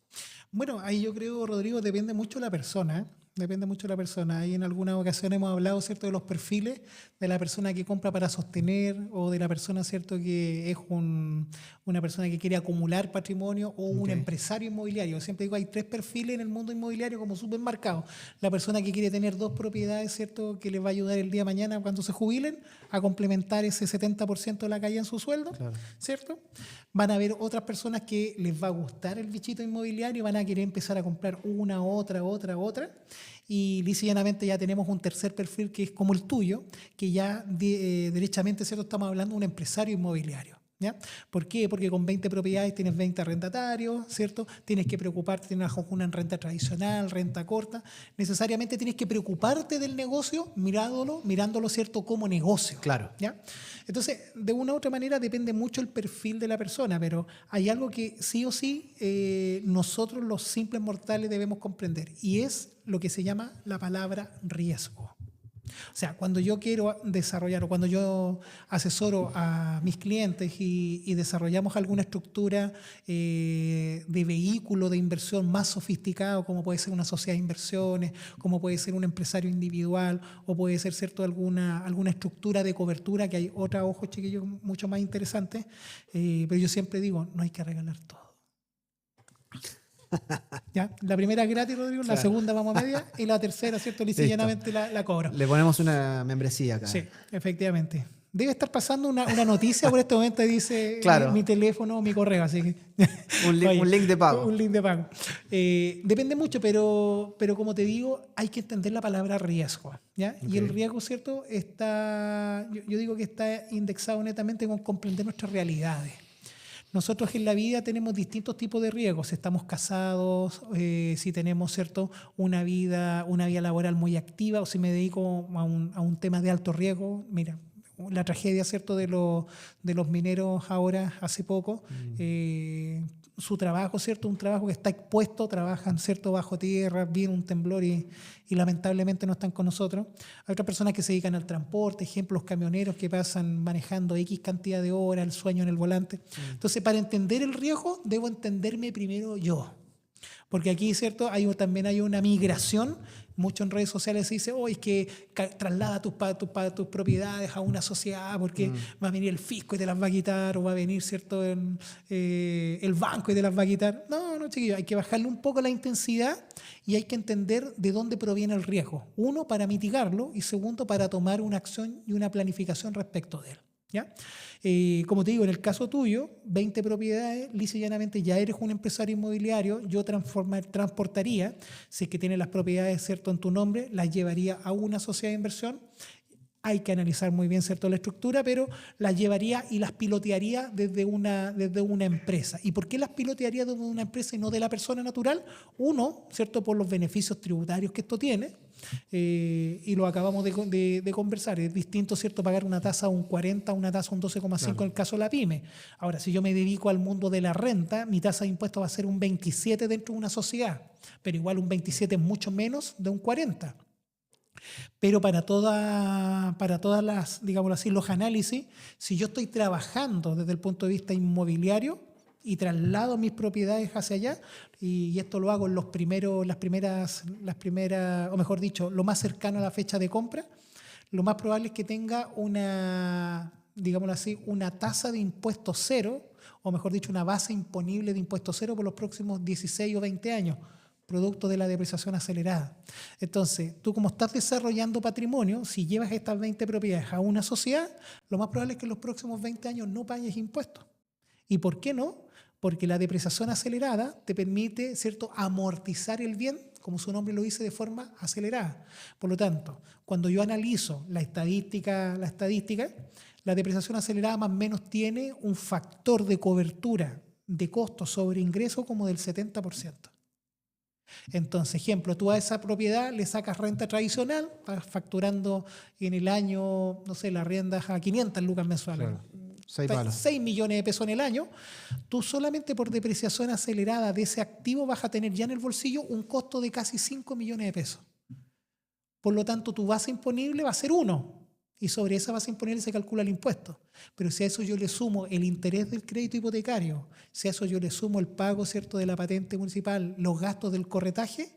Bueno, ahí yo creo, Rodrigo, depende mucho de la persona. Depende mucho de la persona. Ahí en algunas ocasiones hemos hablado, ¿cierto?, de los perfiles de la persona que compra para sostener o de la persona, ¿cierto?, que es una persona que quiere acumular patrimonio o un empresario inmobiliario. Siempre digo, hay 3 perfiles en el mundo inmobiliario como súper marcados. La persona que quiere tener 2 propiedades, ¿cierto?, que les va a ayudar el día de mañana cuando se jubilen a complementar ese 70% de la caída en su sueldo, ¿cierto? Van a haber otras personas que les va a gustar el bichito inmobiliario y van a querer empezar a comprar una, otra. Y lisa y llanamente ya tenemos un tercer perfil que es como el tuyo, que ya derechamente, ¿cierto?, estamos hablando de un empresario inmobiliario. ¿Ya? ¿Por qué? Porque con 20 propiedades tienes 20 arrendatarios, ¿cierto? Tienes que preocuparte, tienes una renta tradicional, renta corta. Necesariamente tienes que preocuparte del negocio mirándolo, ¿cierto?, como negocio. Claro. ¿Ya? Entonces, de una u otra manera depende mucho el perfil de la persona, pero hay algo que sí o sí nosotros los simples mortales debemos comprender, y es lo que se llama la palabra riesgo. O sea, cuando yo quiero desarrollar o cuando yo asesoro a mis clientes y desarrollamos alguna estructura de vehículo de inversión más sofisticado, como puede ser una sociedad de inversiones, como puede ser un empresario individual o puede ser, ¿cierto?, alguna estructura de cobertura, que hay otra, ojo chiquillos, mucho más interesante, pero yo siempre digo, no hay que regalar todo. ¿Ya? La primera es gratis, Rodrigo, la segunda vamos a media y la tercera, ¿cierto?, lisa y llanamente la cobro. Le ponemos una membresía acá. Sí, efectivamente. Debe estar pasando una noticia por este momento, dice mi teléfono o mi correo, así que... un link de pago. Un link de pago. Depende mucho, pero como te digo, hay que entender la palabra riesgo, ¿ya? Y el riesgo, ¿cierto?, está, yo digo que está indexado netamente con comprender nuestras realidades. Nosotros en la vida tenemos distintos tipos de riesgos. Si estamos casados, si tenemos, ¿cierto?, una vida laboral muy activa, o si me dedico a un tema de alto riesgo. Mira, la tragedia, ¿cierto?, de los mineros ahora, hace poco, su trabajo, ¿cierto?, un trabajo que está expuesto, trabajan, ¿cierto?, bajo tierra, viene un temblor y lamentablemente no están con nosotros. Hay otras personas que se dedican al transporte, ejemplo, los camioneros que pasan manejando X cantidad de horas, el sueño en el volante. Entonces, para entender el riesgo, debo entenderme primero yo. Porque aquí, ¿cierto?, también hay una migración. Mucho en redes sociales se dice, es que traslada tus propiedades a una sociedad porque va a venir el fisco y te las va a quitar, o va a venir, ¿cierto?, el banco y te las va a quitar. No, chiquillos, hay que bajarle un poco la intensidad y hay que entender de dónde proviene el riesgo. Uno, para mitigarlo, y segundo, para tomar una acción y una planificación respecto de él. ¿Ya? Como te digo, en el caso tuyo, 20 propiedades, lisa y llanamente ya eres un empresario inmobiliario. Yo transportaría, si es que tienes las propiedades, ¿cierto?, en tu nombre, las llevaría a una sociedad de inversión. Hay que analizar muy bien, ¿cierto?, la estructura, pero las llevaría y las pilotearía desde una empresa. ¿Y por qué las pilotearía desde una empresa y no de la persona natural? Uno, ¿cierto?, por los beneficios tributarios que esto tiene, y lo acabamos de conversar. Es distinto, ¿cierto?, pagar una tasa a un 40, una tasa a un 12,5 en el caso de la pyme. Ahora, si yo me dedico al mundo de la renta, mi tasa de impuestos va a ser un 27 dentro de una sociedad, pero igual un 27 es mucho menos de un 40. Pero para todas las, digámoslo así, los análisis, si yo estoy trabajando desde el punto de vista inmobiliario y traslado mis propiedades hacia allá, y esto lo hago en las primeras, o mejor dicho, lo más cercano a la fecha de compra, lo más probable es que tenga digámoslo así, una tasa de impuesto cero, o mejor dicho, una base imponible de impuesto cero por los próximos 16 o 20 años. Producto de la depreciación acelerada. Entonces, tú como estás desarrollando patrimonio, si llevas estas 20 propiedades a una sociedad, lo más probable es que en los próximos 20 años no pagues impuestos. ¿Y por qué no? Porque la depreciación acelerada te permite, ¿cierto?, amortizar el bien, como su nombre lo dice, de forma acelerada. Por lo tanto, cuando yo analizo la estadística, la depreciación acelerada más o menos tiene un factor de cobertura de costo sobre ingreso como del 70%. Entonces, ejemplo, tú a esa propiedad le sacas renta tradicional, estás facturando en el año, no sé, la arriendas a 500 lucas mensuales. Claro. 6 millones de pesos en el año. Tú solamente por depreciación acelerada de ese activo vas a tener ya en el bolsillo un costo de casi 5 millones de pesos. Por lo tanto, tu base imponible va a ser 1. Y sobre esa base imponible se calcula el impuesto. Pero si a eso yo le sumo el interés del crédito hipotecario, si a eso yo le sumo el pago, ¿cierto?, de la patente municipal, los gastos del corretaje,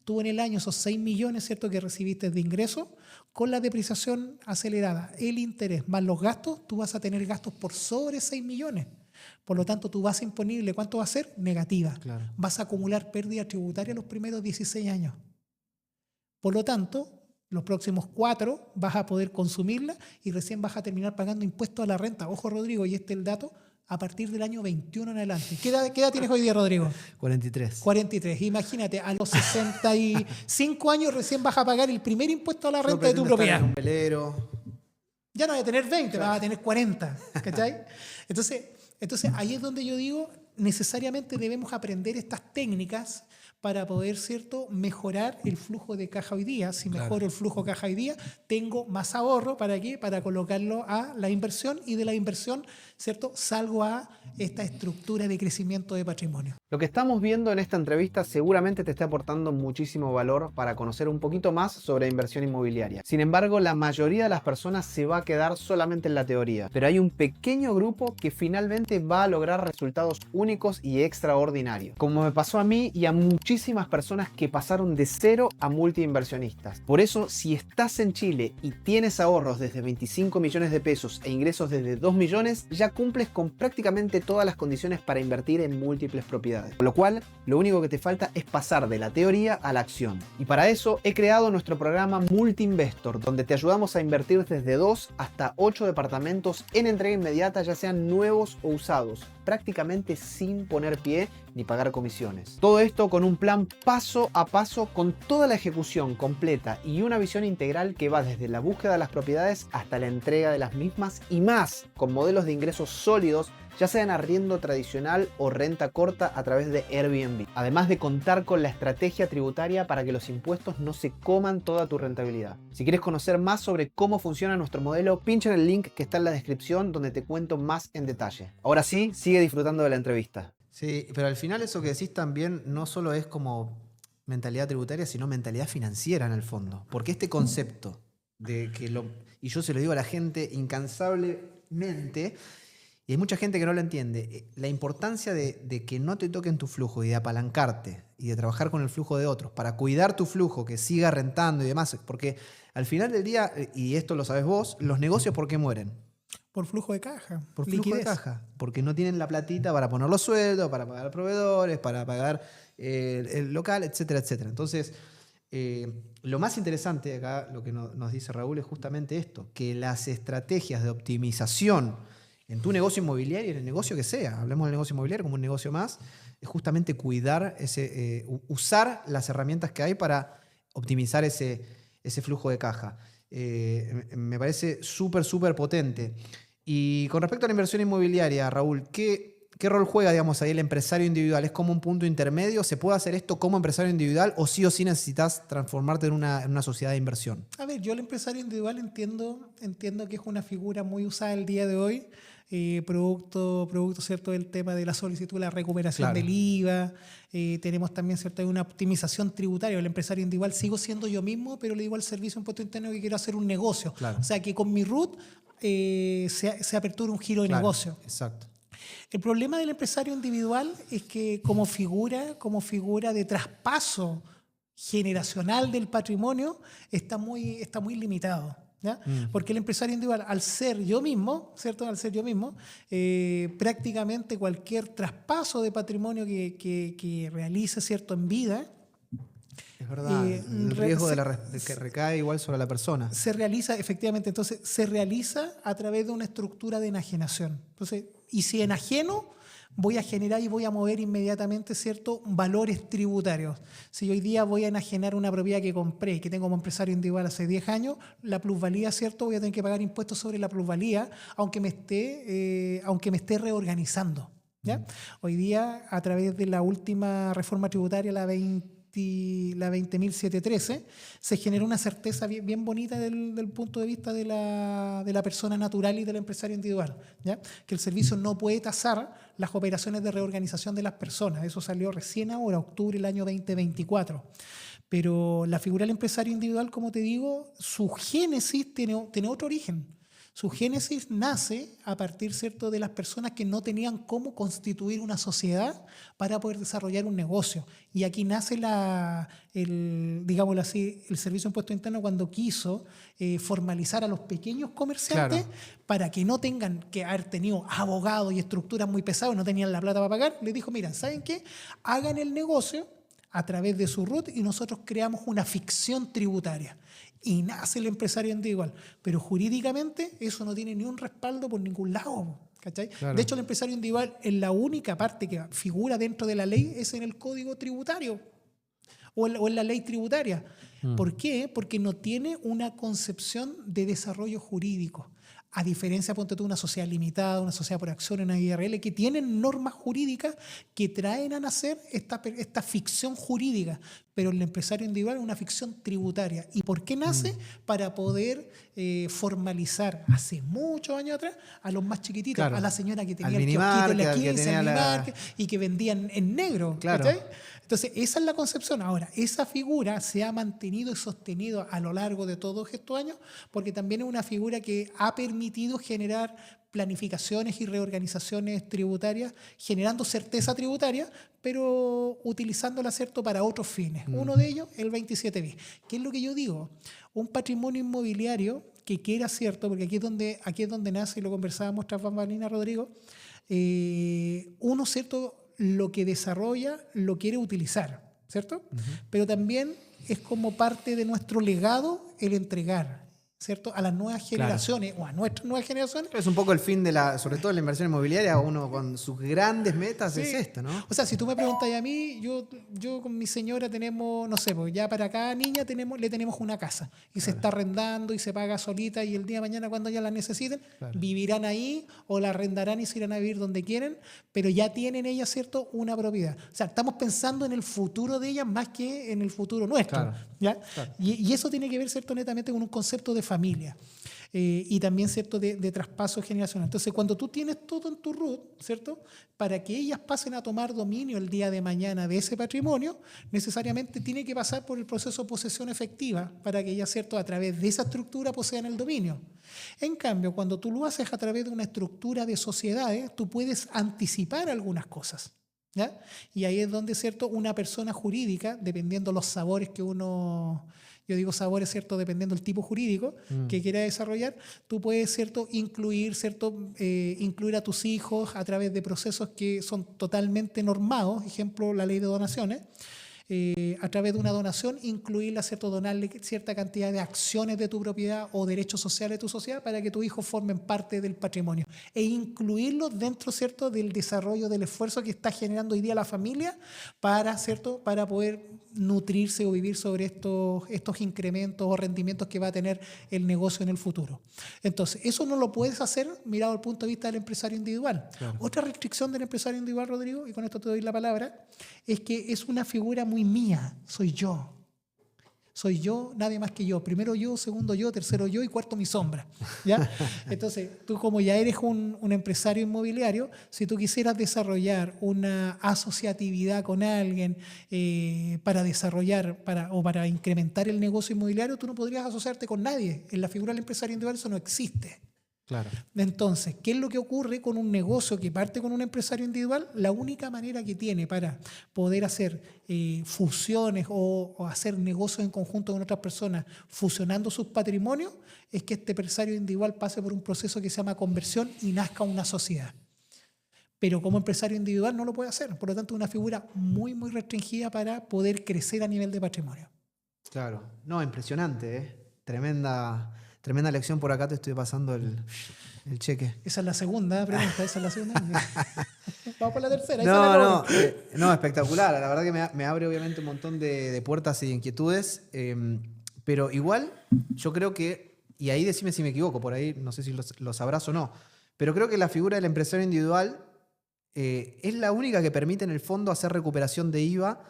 Tú en el año esos 6 millones, ¿cierto?, que recibiste de ingresos, con la depreciación acelerada, el interés más los gastos, tú vas a tener gastos por sobre 6 millones. Por lo tanto, tu base imponible, ¿cuánto va a ser? Negativa. Claro. Vas a acumular pérdida tributaria los primeros 16 años. Por lo tanto, los próximos 4 vas a poder consumirla y recién vas a terminar pagando impuestos a la renta. Ojo, Rodrigo, y este es el dato, a partir del año 21 en adelante. ¿Qué edad tienes hoy día, Rodrigo? 43. 43. Imagínate, a los 65 años recién vas a pagar el primer impuesto a la renta de tu propiedad. Un velero. Ya no vas a tener 20, vas a tener 40. ¿Cachai? Entonces, ahí es donde yo digo, necesariamente debemos aprender estas técnicas para poder, ¿cierto?, mejorar el flujo de caja hoy día. Si mejoro el flujo de caja hoy día, tengo más ahorro. ¿Para qué? Para colocarlo a la inversión y de la inversión, ¿cierto?, salgo a esta estructura de crecimiento de patrimonio. Lo que estamos viendo en esta entrevista seguramente te está aportando muchísimo valor para conocer un poquito más sobre inversión inmobiliaria. Sin embargo, la mayoría de las personas se va a quedar solamente en la teoría, pero hay un pequeño grupo que finalmente va a lograr resultados únicos y extraordinarios, como me pasó a mí y a muchísimas personas que pasaron de cero a multiinversionistas. Por eso, si estás en Chile y tienes ahorros desde 25 millones de pesos e ingresos desde 2 millones, ya cumples con prácticamente todas las condiciones para invertir en múltiples propiedades. Con lo cual, lo único que te falta es pasar de la teoría a la acción. Y para eso he creado nuestro programa Multi-Investor, donde te ayudamos a invertir desde 2 hasta 8 departamentos en entrega inmediata, ya sean nuevos o usados, prácticamente sin poner pie ni pagar comisiones. Todo esto con un plan paso a paso, con toda la ejecución completa y una visión integral que va desde la búsqueda de las propiedades hasta la entrega de las mismas y más, con modelos de ingresos sólidos, ya sea en arriendo tradicional o renta corta a través de Airbnb. Además de contar con la estrategia tributaria para que los impuestos no se coman toda tu rentabilidad. Si quieres conocer más sobre cómo funciona nuestro modelo, pincha en el link que está en la descripción donde te cuento más en detalle. Ahora sí, sigue disfrutando de la entrevista. Sí, pero al final eso que decís también no solo es como mentalidad tributaria, sino mentalidad financiera en el fondo. Porque este concepto de que y yo se lo digo a la gente incansablemente, y hay mucha gente que no lo entiende, la importancia de que no te toquen tu flujo y de apalancarte y de trabajar con el flujo de otros para cuidar tu flujo, que siga rentando y demás, porque al final del día, y esto lo sabes vos, los negocios ¿por qué mueren? Por flujo de caja. Por flujo de caja, porque no tienen la platita para poner los sueldos, para pagar proveedores, para pagar el local, etcétera, etcétera. Entonces, lo más interesante acá, lo que nos dice Raúl, es justamente esto, que las estrategias de optimización en tu negocio inmobiliario, en el negocio que sea, hablemos del negocio inmobiliario como un negocio más, es justamente cuidar, usar las herramientas que hay para optimizar ese flujo de caja. Me parece súper potente. Y con respecto a la inversión inmobiliaria, Raúl, ¿qué rol juega, digamos, ahí el empresario individual? ¿Es como un punto intermedio? ¿Se puede hacer esto como empresario individual o sí necesitas transformarte en una sociedad de inversión? A ver, yo el empresario individual entiendo que es una figura muy usada el día de hoy, producto, ¿cierto?, del tema de la solicitud, la recuperación del IVA. Tenemos también, ¿cierto?, una optimización tributaria. El empresario individual sigo siendo yo mismo, pero le digo al servicio de impuesto interno que quiero hacer un negocio. Claro. O sea, que con mi RUT se apertura un giro de negocio. Exacto. El problema del empresario individual es que como figura de traspaso generacional del patrimonio está muy limitado. ¿Ya? Porque el empresario individual, al ser yo mismo, ¿cierto? Prácticamente cualquier traspaso de patrimonio que realice, ¿cierto?, en vida, es verdad, el riesgo de que recae igual sobre la persona. Se realiza, efectivamente, entonces se realiza a través de una estructura de enajenación. Entonces, y si enajeno, voy a generar y voy a mover inmediatamente, ¿cierto?, valores tributarios. Si hoy día voy a enajenar una propiedad que compré y que tengo como empresario individual hace 10 años, la plusvalía, ¿cierto?, voy a tener que pagar impuestos sobre la plusvalía, aunque me esté reorganizando. ¿Ya? Hoy día, a través de la última reforma tributaria, la 20.713, se generó una certeza bien bonita del punto de vista de la persona natural y del empresario individual, ¿ya? Que el servicio no puede tasar las operaciones de reorganización de las personas. Eso salió recién ahora, octubre del año 2024. Pero la figura del empresario individual, como te digo, su génesis tiene otro origen. Su génesis nace a partir, ¿cierto?, de las personas que no tenían cómo constituir una sociedad para poder desarrollar un negocio. Y aquí nace digámoslo así, el Servicio de Impuesto Interno cuando quiso formalizar a los pequeños comerciantes, Claro. para que no tengan que haber tenido abogados y estructuras muy pesadas, no tenían la plata para pagar. Les dijo, mira, ¿saben qué? Hagan el negocio a través de su RUT y nosotros creamos una ficción tributaria. Y nace el empresario individual. Pero jurídicamente eso no tiene ni un respaldo por ningún lado. ¿Cachai? Claro. De hecho, el empresario individual, en la única parte que figura dentro de la ley es en el Código Tributario o en la ley tributaria. ¿Por qué? Porque no tiene una concepción de desarrollo jurídico. A diferencia, ponte tú, una sociedad limitada, una sociedad por acción, una IRL, que tienen normas jurídicas que traen a nacer esta ficción jurídica. Pero el empresario individual es una ficción tributaria. ¿Y por qué nace? Para poder formalizar hace muchos años atrás a los más chiquititos, Claro. a la señora que tenía Al el kiosquito en la minimarket, al que 15, tenía al la- minimarket, y que vendían en negro. Claro. ¿Cachai? Entonces, esa es la concepción. Ahora, esa figura se ha mantenido y sostenido a lo largo de todos estos años porque también es una figura que ha permitido generar planificaciones y reorganizaciones tributarias, generando certeza tributaria, pero utilizándola, ¿cierto?, para otros fines. Uno de ellos, el 27 bis. ¿Qué es lo que yo digo? Un patrimonio inmobiliario que quiera, ¿cierto?, porque aquí es donde nace, y lo conversábamos tras bambalinas, Rodrigo, uno, ¿cierto?, lo que desarrolla lo quiere utilizar, ¿cierto? Pero también es como parte de nuestro legado el entregar, ¿cierto?, a las nuevas generaciones o a nuestras nuevas generaciones. Es un poco el fin sobre todo de la inversión inmobiliaria, uno con sus grandes metas Sí. es esto, ¿no? O sea, si tú me preguntas a mí, yo con mi señora tenemos, no sé, pues ya para cada niña le tenemos una casa y se está arrendando y se paga solita y el día de mañana cuando ya la necesiten, vivirán ahí o la arrendarán y se irán a vivir donde quieren, pero ya tienen ellas, ¿cierto?, una propiedad. O sea, estamos pensando en el futuro de ellas más que en el futuro nuestro. Claro. ¿Ya? Y eso tiene que ver, ¿cierto?, netamente con un concepto de familia. Y también, ¿cierto?, de traspaso generacional. Entonces, cuando tú tienes todo en tu RUT, ¿cierto?, para que ellas pasen a tomar dominio el día de mañana de ese patrimonio, necesariamente tiene que pasar por el proceso de posesión efectiva para que ellas, ¿cierto?, a través de esa estructura posean el dominio. En cambio, cuando tú lo haces a través de una estructura de sociedades, tú puedes anticipar algunas cosas. ¿Ya? Y ahí es donde, ¿cierto?, una persona jurídica, dependiendo los sabores que uno, yo digo sabores, ¿cierto?, dependiendo del tipo jurídico que quiera desarrollar, tú puedes, ¿cierto?, incluir a tus hijos a través de procesos que son totalmente normados, ejemplo, la ley de donaciones. A través de una donación, incluirla, ¿cierto?, donarle cierta cantidad de acciones de tu propiedad o derechos sociales de tu sociedad para que tus hijos formen parte del patrimonio e incluirlos dentro, ¿cierto?, del desarrollo del esfuerzo que está generando hoy día la familia para, ¿cierto?, para poder nutrirse o vivir sobre estos incrementos o rendimientos que va a tener el negocio en el futuro. Entonces, eso no lo puedes hacer mirado al punto de vista del empresario individual. Claro. Otra restricción del empresario individual, Rodrigo, y con esto te doy la palabra, es que es una figura muy mía, soy yo. Soy yo, nadie más que yo. Primero yo, segundo yo, tercero yo y cuarto mi sombra. ¿Ya? Entonces, tú como ya eres un empresario inmobiliario, si tú quisieras desarrollar una asociatividad con alguien para desarrollar o para incrementar el negocio inmobiliario, tú no podrías asociarte con nadie. En la figura del empresario individual eso no existe. Claro. Entonces, ¿qué es lo que ocurre con un negocio que parte con un empresario individual? La única manera que tiene para poder hacer fusiones o hacer negocios en conjunto con otras personas, fusionando sus patrimonios, es que este empresario individual pase por un proceso que se llama conversión y nazca una sociedad. Pero como empresario individual no lo puede hacer. Por lo tanto, es una figura muy, muy restringida para poder crecer a nivel de patrimonio. Claro. No, impresionante, ¿eh? Tremenda lección. Por acá te estoy pasando el cheque. Esa es la segunda pregunta. Esa es la segunda. Vamos por la tercera. No, espectacular. La verdad que me abre obviamente un montón de puertas y de inquietudes. Pero igual, yo creo que, y ahí decime si me equivoco, por ahí no sé si lo sabrás o no, pero creo que la figura del empresario individual es la única que permite en el fondo hacer recuperación de IVA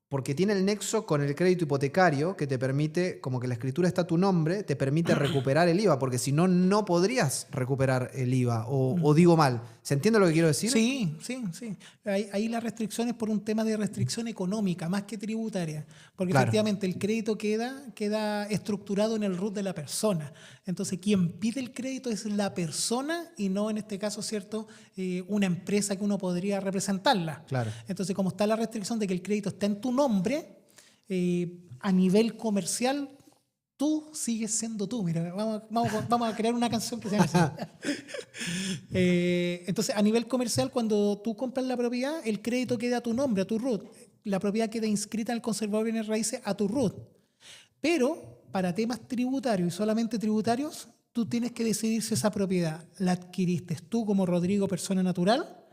porque tiene el nexo con el crédito hipotecario que te permite, como que la escritura está a tu nombre, te permite recuperar el IVA, porque si no, no podrías recuperar el IVA. O digo mal, ¿Se entiende lo que quiero decir? Sí, sí, sí. Ahí la restricción es por un tema de restricción económica, más que tributaria. Porque Claro. efectivamente el crédito queda estructurado en el root de la persona. Entonces, quien pide el crédito es la persona y no, en este caso, ¿cierto?, una empresa que uno podría representarla. Claro. Entonces, como está la restricción de que el crédito está en tu nombre, a nivel comercial, tú sigues siendo tú. Mira, vamos a crear una canción que se llama así. Entonces, a nivel comercial, cuando tú compras la propiedad, el crédito queda a tu nombre, a tu root. La propiedad queda inscrita en el conservador de bienes raíces a tu root. Pero para temas tributarios y solamente tributarios, tú tienes que decidir si esa propiedad la adquiriste tú como Rodrigo, persona natural,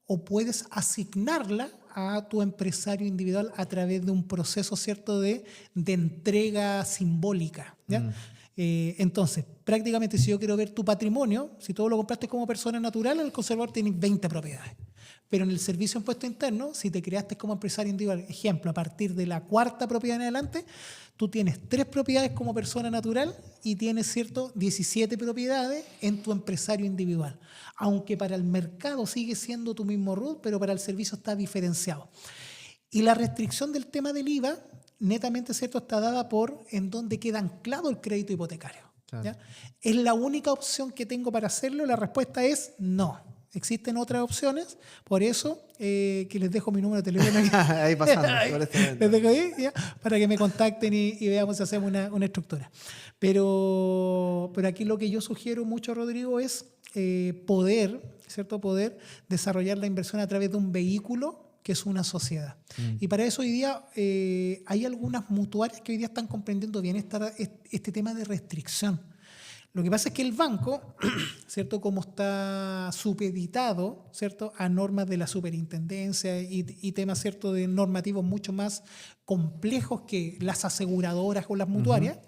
o puedes asignarla a tu empresario individual a través de un proceso, ¿cierto?, de entrega simbólica, ¿ya? Entonces, prácticamente, si yo quiero ver tu patrimonio, si todo lo compraste como persona natural, en el conservador tienes 20 propiedades. Pero en el servicio de impuesto interno, si te creaste como empresario individual, ejemplo, a partir de la 4ª propiedad en adelante, tú tienes 3 propiedades como persona natural y tienes, ¿cierto?, 17 propiedades en tu empresario individual. Aunque para el mercado sigue siendo tu mismo root, pero para el servicio está diferenciado. Y la restricción del tema del IVA, netamente, ¿cierto?, está dada por en donde queda anclado el crédito hipotecario. Claro. ¿Ya? ¿Es la única opción que tengo para hacerlo? La respuesta es no. Existen otras opciones, por eso que les dejo mi número de teléfono aquí. Ahí pasando. Por este momento. Les dejo ahí, ¿ya? Para que me contacten y veamos si hacemos una estructura. Pero aquí lo que yo sugiero mucho, Rodrigo, es poder desarrollar la inversión a través de un vehículo que es una sociedad. Y para eso hoy día hay algunas mutuarias que hoy día están comprendiendo bien este tema de restricción. Lo que pasa es que el banco, ¿cierto?, como está supeditado, ¿cierto?, a normas de la superintendencia y temas, ¿cierto?, de normativos mucho más complejos que las aseguradoras o las mutuarias,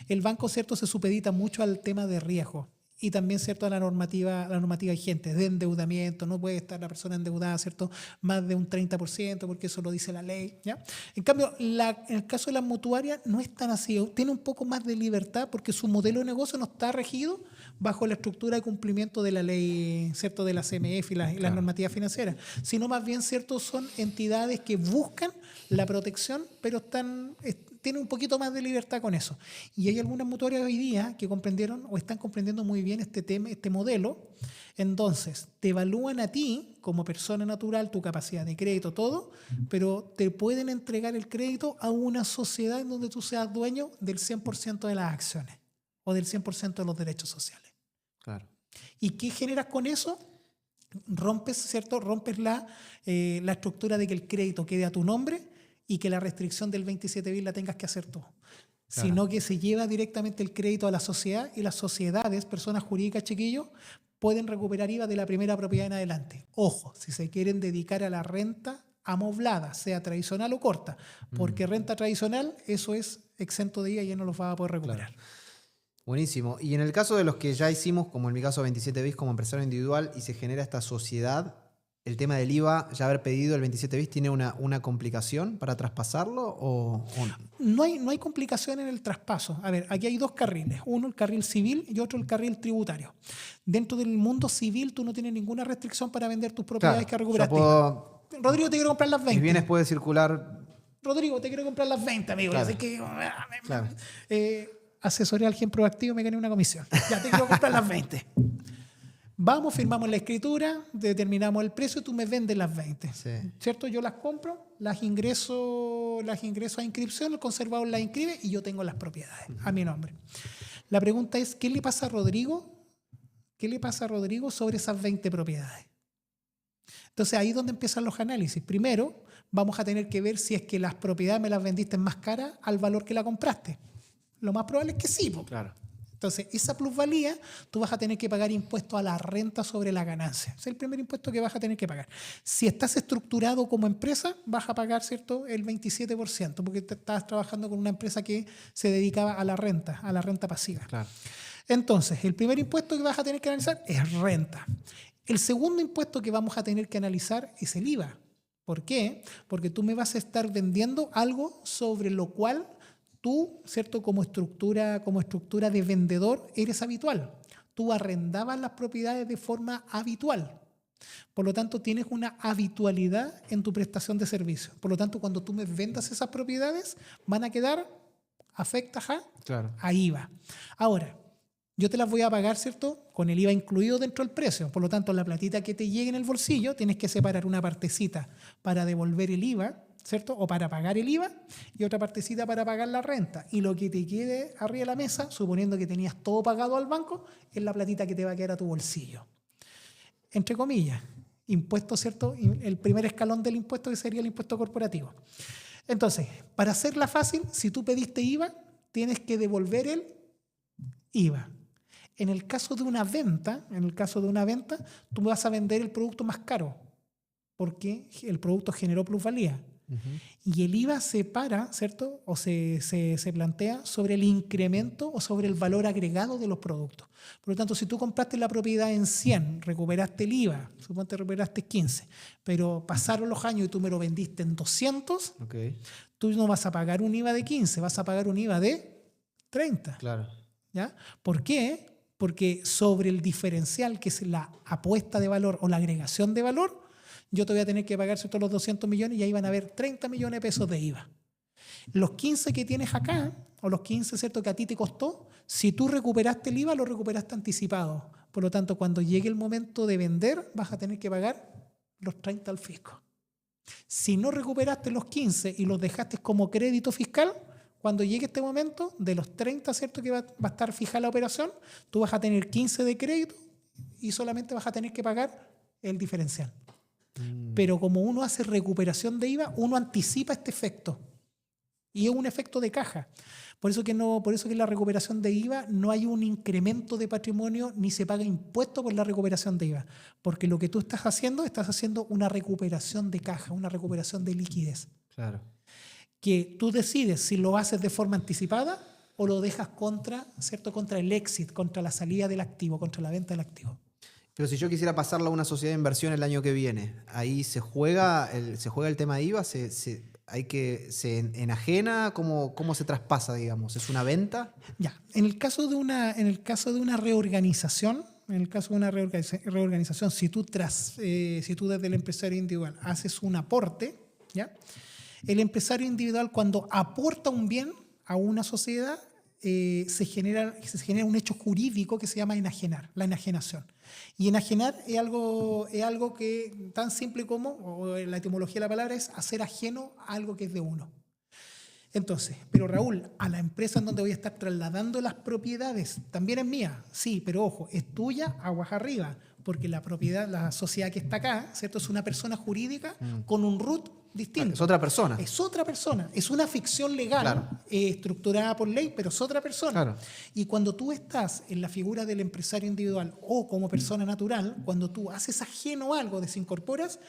el banco, ¿cierto?, se supedita mucho al tema de riesgo. Y también, ¿cierto?, a la normativa vigente de endeudamiento. No puede estar la persona endeudada, ¿cierto?, más de un 30%, porque eso lo dice la ley, ¿ya? En cambio, en el caso de las mutuarias no es tan así. Tiene un poco más de libertad porque su modelo de negocio no está regido bajo la estructura de cumplimiento de la ley, ¿cierto?, de la CMF y las normativas financieras, sino más bien, ¿cierto?, son entidades que buscan la protección, pero tienen un poquito más de libertad con eso. Y hay algunas mutuarias hoy día que comprendieron o están comprendiendo muy bien este tema, este modelo. Entonces, te evalúan a ti como persona natural, tu capacidad de crédito, todo, pero te pueden entregar el crédito a una sociedad en donde tú seas dueño del 100% de las acciones o del 100% de los derechos sociales. Claro. ¿Y qué generas con eso? Rompes, ¿cierto? Rompes la estructura de que el crédito quede a tu nombre y que la restricción del 27 bis la tengas que hacer tú. Claro. Sino que se lleva directamente el crédito a la sociedad y las sociedades, personas jurídicas, chiquillos, pueden recuperar IVA de la primera propiedad en adelante. Ojo, si se quieren dedicar a la renta amoblada, sea tradicional o corta, porque renta tradicional, eso es exento de IVA y ya no los va a poder recuperar. Claro. Buenísimo. Y en el caso de los que ya hicimos, como en mi caso 27 bis como empresario individual, y se genera esta sociedad, el tema del IVA, ya haber pedido el 27 bis, ¿tiene una complicación para traspasarlo o no? No hay complicación en el traspaso. A ver, aquí hay 2 carriles. Uno, el carril civil, y otro, el carril tributario. Dentro del mundo civil, tú no tienes ninguna restricción para vender tus propiedades que recuperaste. Rodrigo, te quiero comprar las 20. Mis bienes puede circular. Rodrigo, te quiero comprar las 20, amigo. Claro. Así que Claro. asesoré al Gen Proactivo, me gané una comisión. Ya te quiero comprar las 20. Vamos, firmamos la escritura, determinamos el precio, tú me vendes las 20. Sí. ¿Cierto? Yo las compro, las ingreso a inscripción, el conservador las inscribe y yo tengo las propiedades a mi nombre. La pregunta es, ¿qué le pasa a Rodrigo? ¿Qué le pasa a Rodrigo sobre esas 20 propiedades? Entonces ahí es donde empiezan los análisis. Primero, vamos a tener que ver si es que las propiedades me las vendiste más caras al valor que la compraste. Lo más probable es que sí. Claro. Entonces, esa plusvalía, tú vas a tener que pagar impuesto a la renta sobre la ganancia. Ese es el primer impuesto que vas a tener que pagar. Si estás estructurado como empresa, vas a pagar, ¿cierto?, el 27%, porque estás trabajando con una empresa que se dedicaba a la renta pasiva. Claro. Entonces, el primer impuesto que vas a tener que analizar es renta. El segundo impuesto que vamos a tener que analizar es el IVA. ¿Por qué? Porque tú me vas a estar vendiendo algo sobre lo cual tú, ¿cierto?, como estructura de vendedor, eres habitual. Tú arrendabas las propiedades de forma habitual. Por lo tanto, tienes una habitualidad en tu prestación de servicio. Por lo tanto, cuando tú me vendas esas propiedades, van a quedar afectas Claro. a IVA. Ahora, yo te las voy a pagar, ¿cierto? Con el IVA incluido dentro del precio. Por lo tanto, la platita que te llegue en el bolsillo, tienes que separar una partecita para devolver el IVA, ¿cierto? O para pagar el IVA, y otra partecita para pagar la renta. Y lo que te quede arriba de la mesa, suponiendo que tenías todo pagado al banco, es la platita que te va a quedar a tu bolsillo. Entre comillas, impuesto, ¿cierto? El primer escalón del impuesto, que sería el impuesto corporativo. Entonces, para hacerla fácil, si tú pediste IVA, tienes que devolver el IVA. En el caso de una venta, tú vas a vender el producto más caro porque el producto generó plusvalía. Y el IVA se para, ¿cierto? O se plantea sobre el incremento o sobre el valor agregado de los productos. Por lo tanto, si tú compraste la propiedad en 100, recuperaste el IVA, suponte recuperaste 15, pero pasaron los años y tú me lo vendiste en 200, tú no vas a pagar un IVA de 15, vas a pagar un IVA de 30. Claro. ¿Ya? ¿Por qué? Porque sobre el diferencial, que es la apuesta de valor o la agregación de valor, yo te voy a tener que pagar, ¿cierto?, los 200 millones y ahí van a haber 30 millones de pesos de IVA. Los 15 que tienes acá, o los 15, ¿cierto?, que a ti te costó, si tú recuperaste el IVA, lo recuperaste anticipado. Por lo tanto, cuando llegue el momento de vender, vas a tener que pagar los 30 al fisco. Si no recuperaste los 15 y los dejaste como crédito fiscal, cuando llegue este momento, de los 30, ¿cierto?, que va a estar fija la operación, tú vas a tener 15 de crédito y solamente vas a tener que pagar el diferencial. Pero como uno hace recuperación de IVA, uno anticipa este efecto. Y es un efecto de caja. Por eso que en la recuperación de IVA no hay un incremento de patrimonio ni se paga impuesto por la recuperación de IVA. Porque lo que tú estás haciendo una recuperación de caja, una recuperación de liquidez. Claro. Que tú decides si lo haces de forma anticipada o lo dejas contra el exit, contra la salida del activo, contra la venta del activo. Pero si yo quisiera pasarla a una sociedad de inversión el año que viene, ahí se juega el tema de IVA, se enajena, ¿cómo se traspasa, digamos? ¿Es una venta? Ya, en el caso de una reorganización, si tú desde el empresario individual haces un aporte, ¿ya? El empresario individual, cuando aporta un bien a una sociedad, se genera un hecho jurídico que se llama enajenar, la enajenación. Y enajenar es algo que tan simple como, o la etimología de la palabra es hacer ajeno a algo que es de uno. Entonces, pero Raúl, a la empresa en donde voy a estar trasladando las propiedades, también es mía, sí, pero ojo, es tuya, aguas arriba, porque la propiedad, la sociedad que está acá, ¿cierto?, es una persona jurídica con un RUT distinto. Es otra persona. Es otra persona. Es una ficción legal, claro, estructurada por ley, pero es otra persona. Claro. Y cuando tú estás en la figura del empresario individual o como persona natural, cuando tú haces ajeno algo, desincorporas,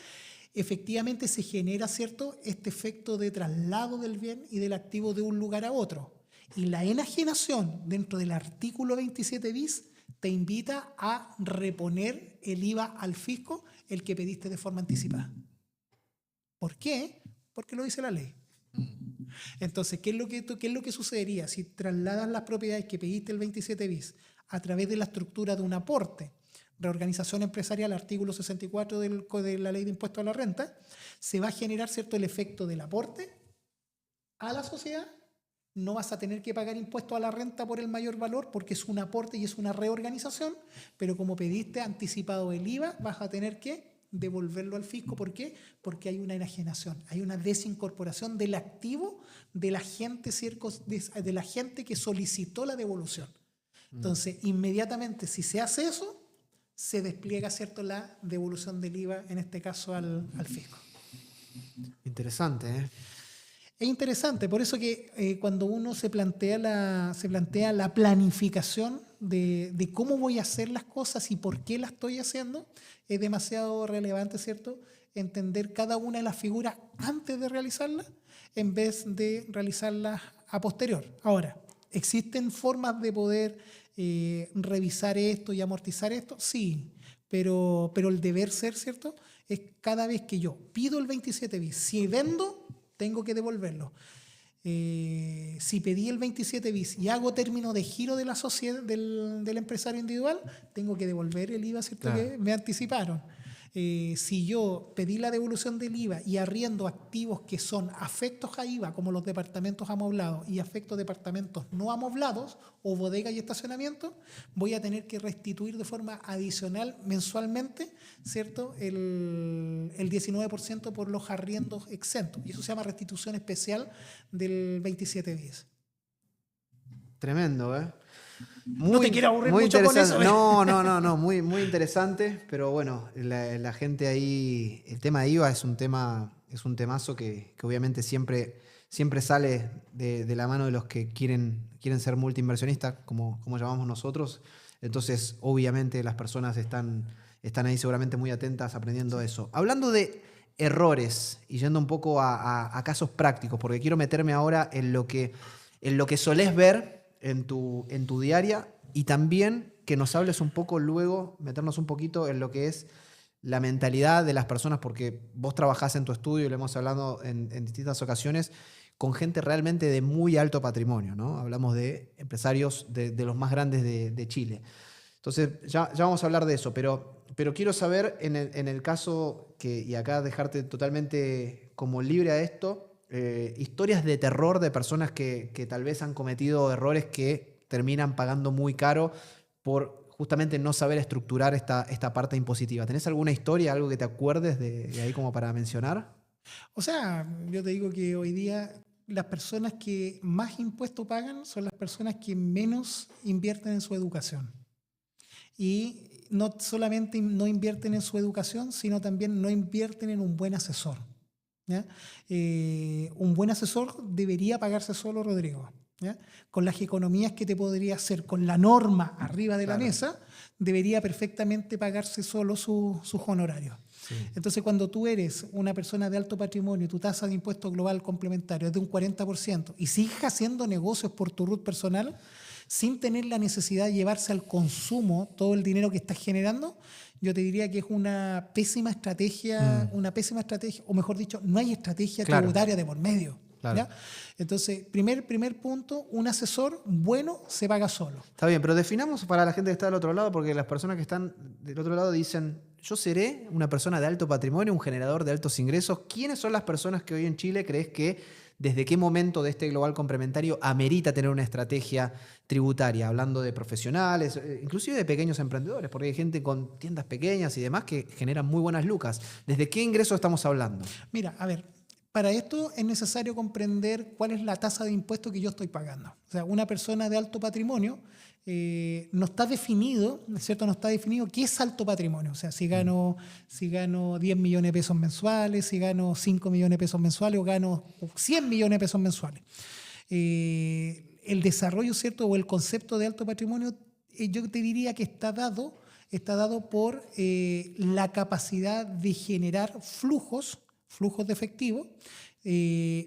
efectivamente se genera, ¿cierto?, este efecto de traslado del bien y del activo de un lugar a otro. Y la enajenación dentro del artículo 27 bis te invita a reponer el IVA al fisco, el que pediste de forma anticipada. ¿Por qué? Porque lo dice la ley. Entonces, ¿qué es lo que sucedería si trasladas las propiedades que pediste el 27 bis a través de la estructura de un aporte? Reorganización empresarial, artículo 64 de la Ley de Impuestos a la Renta, se va a generar, ¿cierto?, el efecto del aporte a la sociedad. No vas a tener que pagar impuestos a la renta por el mayor valor porque es un aporte y es una reorganización, pero como pediste anticipado el IVA, vas a tener que devolverlo al fisco. ¿Por qué? Porque hay una enajenación, hay una desincorporación del activo de la gente que solicitó la devolución. Entonces, inmediatamente, si se hace eso, se despliega, ¿cierto?, la devolución del IVA, en este caso al fisco. Interesante, ¿eh? Es interesante, por eso que cuando uno se plantea la planificación de cómo voy a hacer las cosas y por qué las estoy haciendo, es demasiado relevante, ¿cierto?, entender cada una de las figuras antes de realizarlas en vez de realizarlas a posterior. Ahora, ¿existen formas de poder revisar esto y amortizar esto? Sí, pero el deber ser, ¿cierto?, es cada vez que yo pido el 27 bis, si vendo, tengo que devolverlo. Si pedí el 27 bis y hago término de giro de la sociedad del empresario individual, tengo que devolver el IVA, ¿cierto?, claro, que me anticiparon. Si yo pedí la devolución del IVA y arriendo activos que son afectos a IVA, como los departamentos amoblados y afectos a departamentos no amoblados o bodegas y estacionamientos, voy a tener que restituir de forma adicional mensualmente, ¿cierto?, el 19% por los arriendos exentos. Y eso se llama restitución especial del 2710. Tremendo, ¿eh? No te quiero aburrir muy mucho con interesante. eso. No, muy interesante, pero bueno, la gente ahí, el tema de IVA es un temazo que obviamente siempre sale de la mano de los que quieren ser multiinversionistas, como llamamos nosotros. Entonces, obviamente las personas están ahí seguramente muy atentas aprendiendo eso. Hablando de errores y yendo un poco a casos prácticos, porque quiero meterme ahora en lo que solés ver en tu diaria, y también que nos hables un poco luego, meternos un poquito en lo que es la mentalidad de las personas, porque vos trabajás en tu estudio y lo hemos hablado en distintas ocasiones con gente realmente de muy alto patrimonio, ¿no? Hablamos de empresarios de los más grandes de Chile. Entonces ya vamos a hablar de eso, pero quiero saber en el caso y acá dejarte totalmente como libre a esto, historias de terror de personas que tal vez han cometido errores que terminan pagando muy caro por justamente no saber estructurar esta parte impositiva. ¿Tenés alguna historia, algo que te acuerdes de ahí como para mencionar? O sea, yo te digo que hoy día las personas que más impuestos pagan son las personas que menos invierten en su educación. Y no solamente no invierten en su educación, sino también no invierten en un buen asesor, ¿ya? Un buen asesor debería pagarse solo, Rodrigo, ¿ya? Con las economías que te podría hacer, con la norma arriba de la mesa, debería perfectamente pagarse solo sus honorarios. Sí. Entonces, cuando tú eres una persona de alto patrimonio y tu tasa de impuesto global complementario es de un 40% y sigues haciendo negocios por tu RUT personal sin tener la necesidad de llevarse al consumo todo el dinero que estás generando, yo te diría que es una pésima estrategia, o mejor dicho, no hay estrategia tributaria de por medio. Claro. ¿Ya? Entonces, primer punto, un asesor bueno se paga solo. Está bien, pero definamos para la gente que está del otro lado, porque las personas que están del otro lado dicen, yo seré una persona de alto patrimonio, un generador de altos ingresos. ¿Quiénes son las personas que hoy en Chile crees que desde qué momento de este global complementario amerita tener una estrategia tributaria? Hablando de profesionales, inclusive de pequeños emprendedores, porque hay gente con tiendas pequeñas y demás que generan muy buenas lucas. ¿Desde qué ingreso estamos hablando? Mira, a ver, para esto es necesario comprender cuál es la tasa de impuesto que yo estoy pagando. O sea, una persona de alto patrimonio no está definido, ¿cierto? No está definido qué es alto patrimonio. O sea, si gano 10 millones de pesos mensuales, si gano 5 millones de pesos mensuales o gano 100 millones de pesos mensuales. El desarrollo, ¿cierto? O el concepto de alto patrimonio, yo te diría que está dado por la capacidad de generar flujos de efectivo,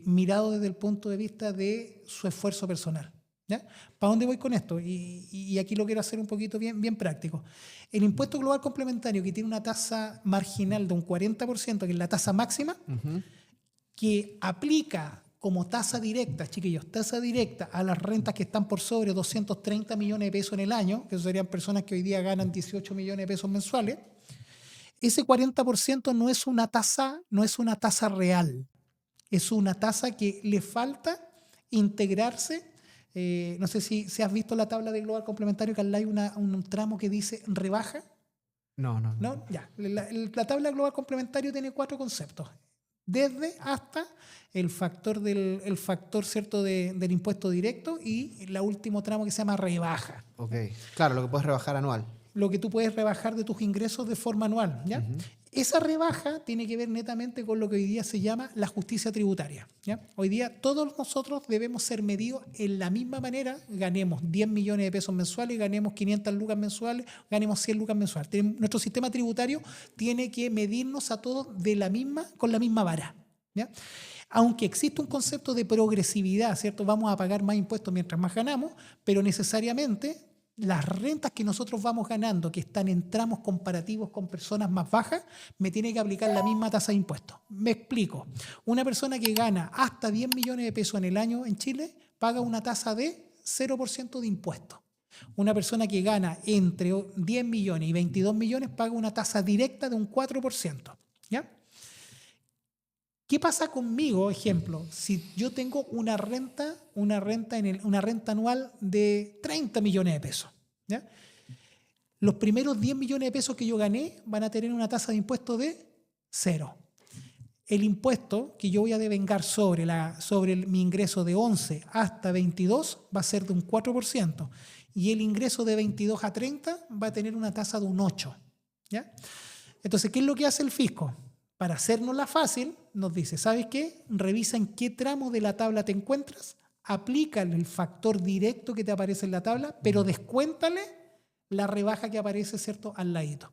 mirado desde el punto de vista de su esfuerzo personal. ¿Ya? ¿Para dónde voy con esto? Y aquí lo quiero hacer un poquito bien práctico. El impuesto global complementario, que tiene una tasa marginal de un 40%, que es la tasa máxima, que aplica como tasa directa, chiquillos, tasa directa a las rentas que están por sobre 230 millones de pesos en el año, que serían personas que hoy día ganan 18 millones de pesos mensuales. Ese 40% no es una tasa real, es una tasa que le falta integrarse. No sé si has visto la tabla de global complementario, que al lado hay un tramo que dice rebaja. No. Ya. La tabla global complementario tiene 4 conceptos. Desde hasta el factor ¿cierto? del impuesto directo y el último tramo que se llama rebaja. Ok, claro, lo que puedes rebajar anual. Lo que tú puedes rebajar de tus ingresos de forma anual, ¿ya? Esa rebaja tiene que ver netamente con lo que hoy día se llama la justicia tributaria, ¿ya? Hoy día todos nosotros debemos ser medidos en la misma manera, ganemos 10 millones de pesos mensuales, ganemos 500 lucas mensuales, ganemos 100 lucas mensuales. Nuestro sistema tributario tiene que medirnos a todos con la misma vara, ¿ya? Aunque existe un concepto de progresividad, ¿cierto? Vamos a pagar más impuestos mientras más ganamos, pero necesariamente las rentas que nosotros vamos ganando, que están en tramos comparativos con personas más bajas, me tiene que aplicar la misma tasa de impuestos. Me explico. Una persona que gana hasta 10 millones de pesos en el año en Chile paga una tasa de 0% de impuestos. Una persona que gana entre 10 millones y 22 millones paga una tasa directa de un 4%. ¿Ya? ¿Qué pasa conmigo, ejemplo, si yo tengo una renta anual de 30 millones de pesos? ¿Ya? Los primeros 10 millones de pesos que yo gané van a tener una tasa de impuesto de 0. El impuesto que yo voy a devengar sobre mi ingreso de 11 hasta 22 va a ser de un 4%. Y el ingreso de 22 a 30 va a tener una tasa de un 8%. ¿Ya? Entonces, ¿qué es lo que hace el fisco? Para hacérnosla fácil, nos dice, ¿sabes qué? Revisa en qué tramo de la tabla te encuentras, aplícale el factor directo que te aparece en la tabla, pero descuéntale la rebaja que aparece, ¿cierto?, al ladito.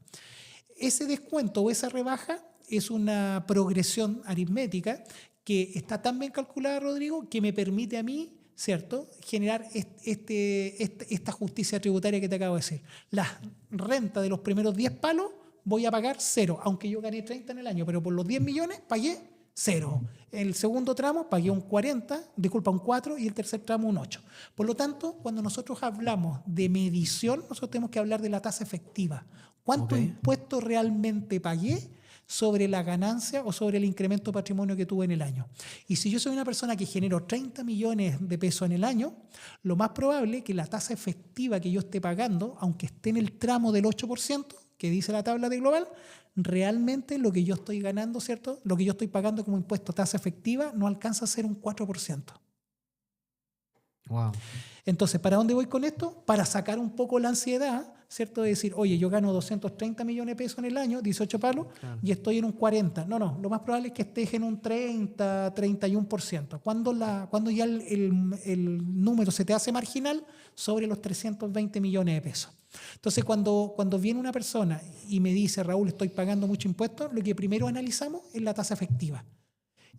Ese descuento o esa rebaja es una progresión aritmética que está tan bien calculada, Rodrigo, que me permite a mí, ¿cierto?, generar esta justicia tributaria que te acabo de decir. La renta de los primeros 10 palos voy a pagar 0, aunque yo gané 30 en el año, pero por los 10 millones pagué 0. El segundo tramo pagué un 4 y el tercer tramo un 8. Por lo tanto, cuando nosotros hablamos de medición, nosotros tenemos que hablar de la tasa efectiva. ¿Cuánto impuesto realmente pagué sobre la ganancia o sobre el incremento de patrimonio que tuve en el año? Y si yo soy una persona que genero 30 millones de pesos en el año, lo más probable es que la tasa efectiva que yo esté pagando, aunque esté en el tramo del 8%, que dice la tabla de global, realmente lo que yo estoy ganando, ¿cierto?, lo que yo estoy pagando como impuesto tasa efectiva no alcanza a ser un 4%. Wow. Entonces, ¿para dónde voy con esto? Para sacar un poco la ansiedad, ¿cierto? De decir, oye, yo gano 230 millones de pesos en el año, 18 palos, claro, y estoy en un 40. No, lo más probable es que estés en un 30, 31%. Cuando ya el número se te hace marginal, sobre los 320 millones de pesos. Entonces, cuando viene una persona y me dice, Raúl, estoy pagando mucho impuesto, lo que primero analizamos es la tasa efectiva.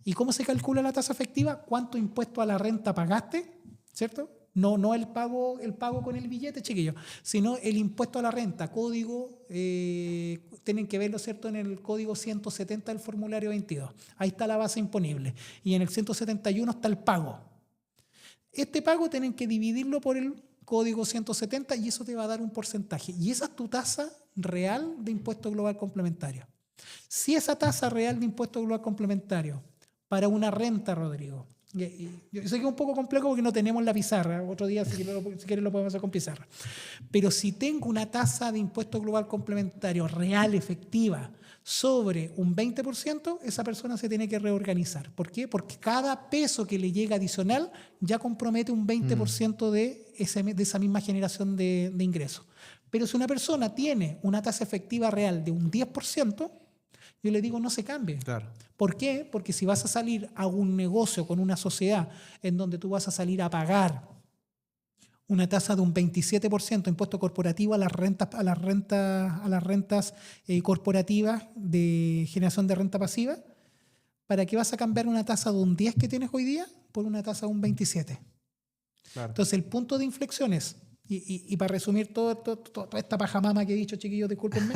¿Y cómo se calcula la tasa efectiva? ¿Cuánto impuesto a la renta pagaste? ¿Cierto? No el pago con el billete, chiquillo, sino el impuesto a la renta, código, tienen que verlo, ¿cierto?, en el código 170 del formulario 22. Ahí está la base imponible. Y en el 171 está el pago. Este pago tienen que dividirlo por el código 170 y eso te va a dar un porcentaje. Y esa es tu tasa real de impuesto global complementario. Si esa tasa real de impuesto global complementario para una renta, Rodrigo, yo sé que es un poco complejo porque no tenemos la pizarra, otro día si quieres lo podemos hacer con pizarra, pero si tengo una tasa de impuesto global complementario real, efectiva, sobre un 20%, esa persona se tiene que reorganizar. ¿Por qué? Porque cada peso que le llega adicional ya compromete un 20% de esa misma generación de ingresos. Pero si una persona tiene una tasa efectiva real de un 10%, yo le digo no se cambie. Claro. ¿Por qué? Porque si vas a salir a un negocio con una sociedad en donde tú vas a salir a pagar una tasa de un 27% impuesto corporativo a las rentas corporativas de generación de renta pasiva, ¿para qué vas a cambiar una tasa de un 10 que tienes hoy día por una tasa de un 27? Claro. Entonces el punto de inflexión es, y para resumir toda esta pajamama que he dicho, chiquillos, discúlpenme,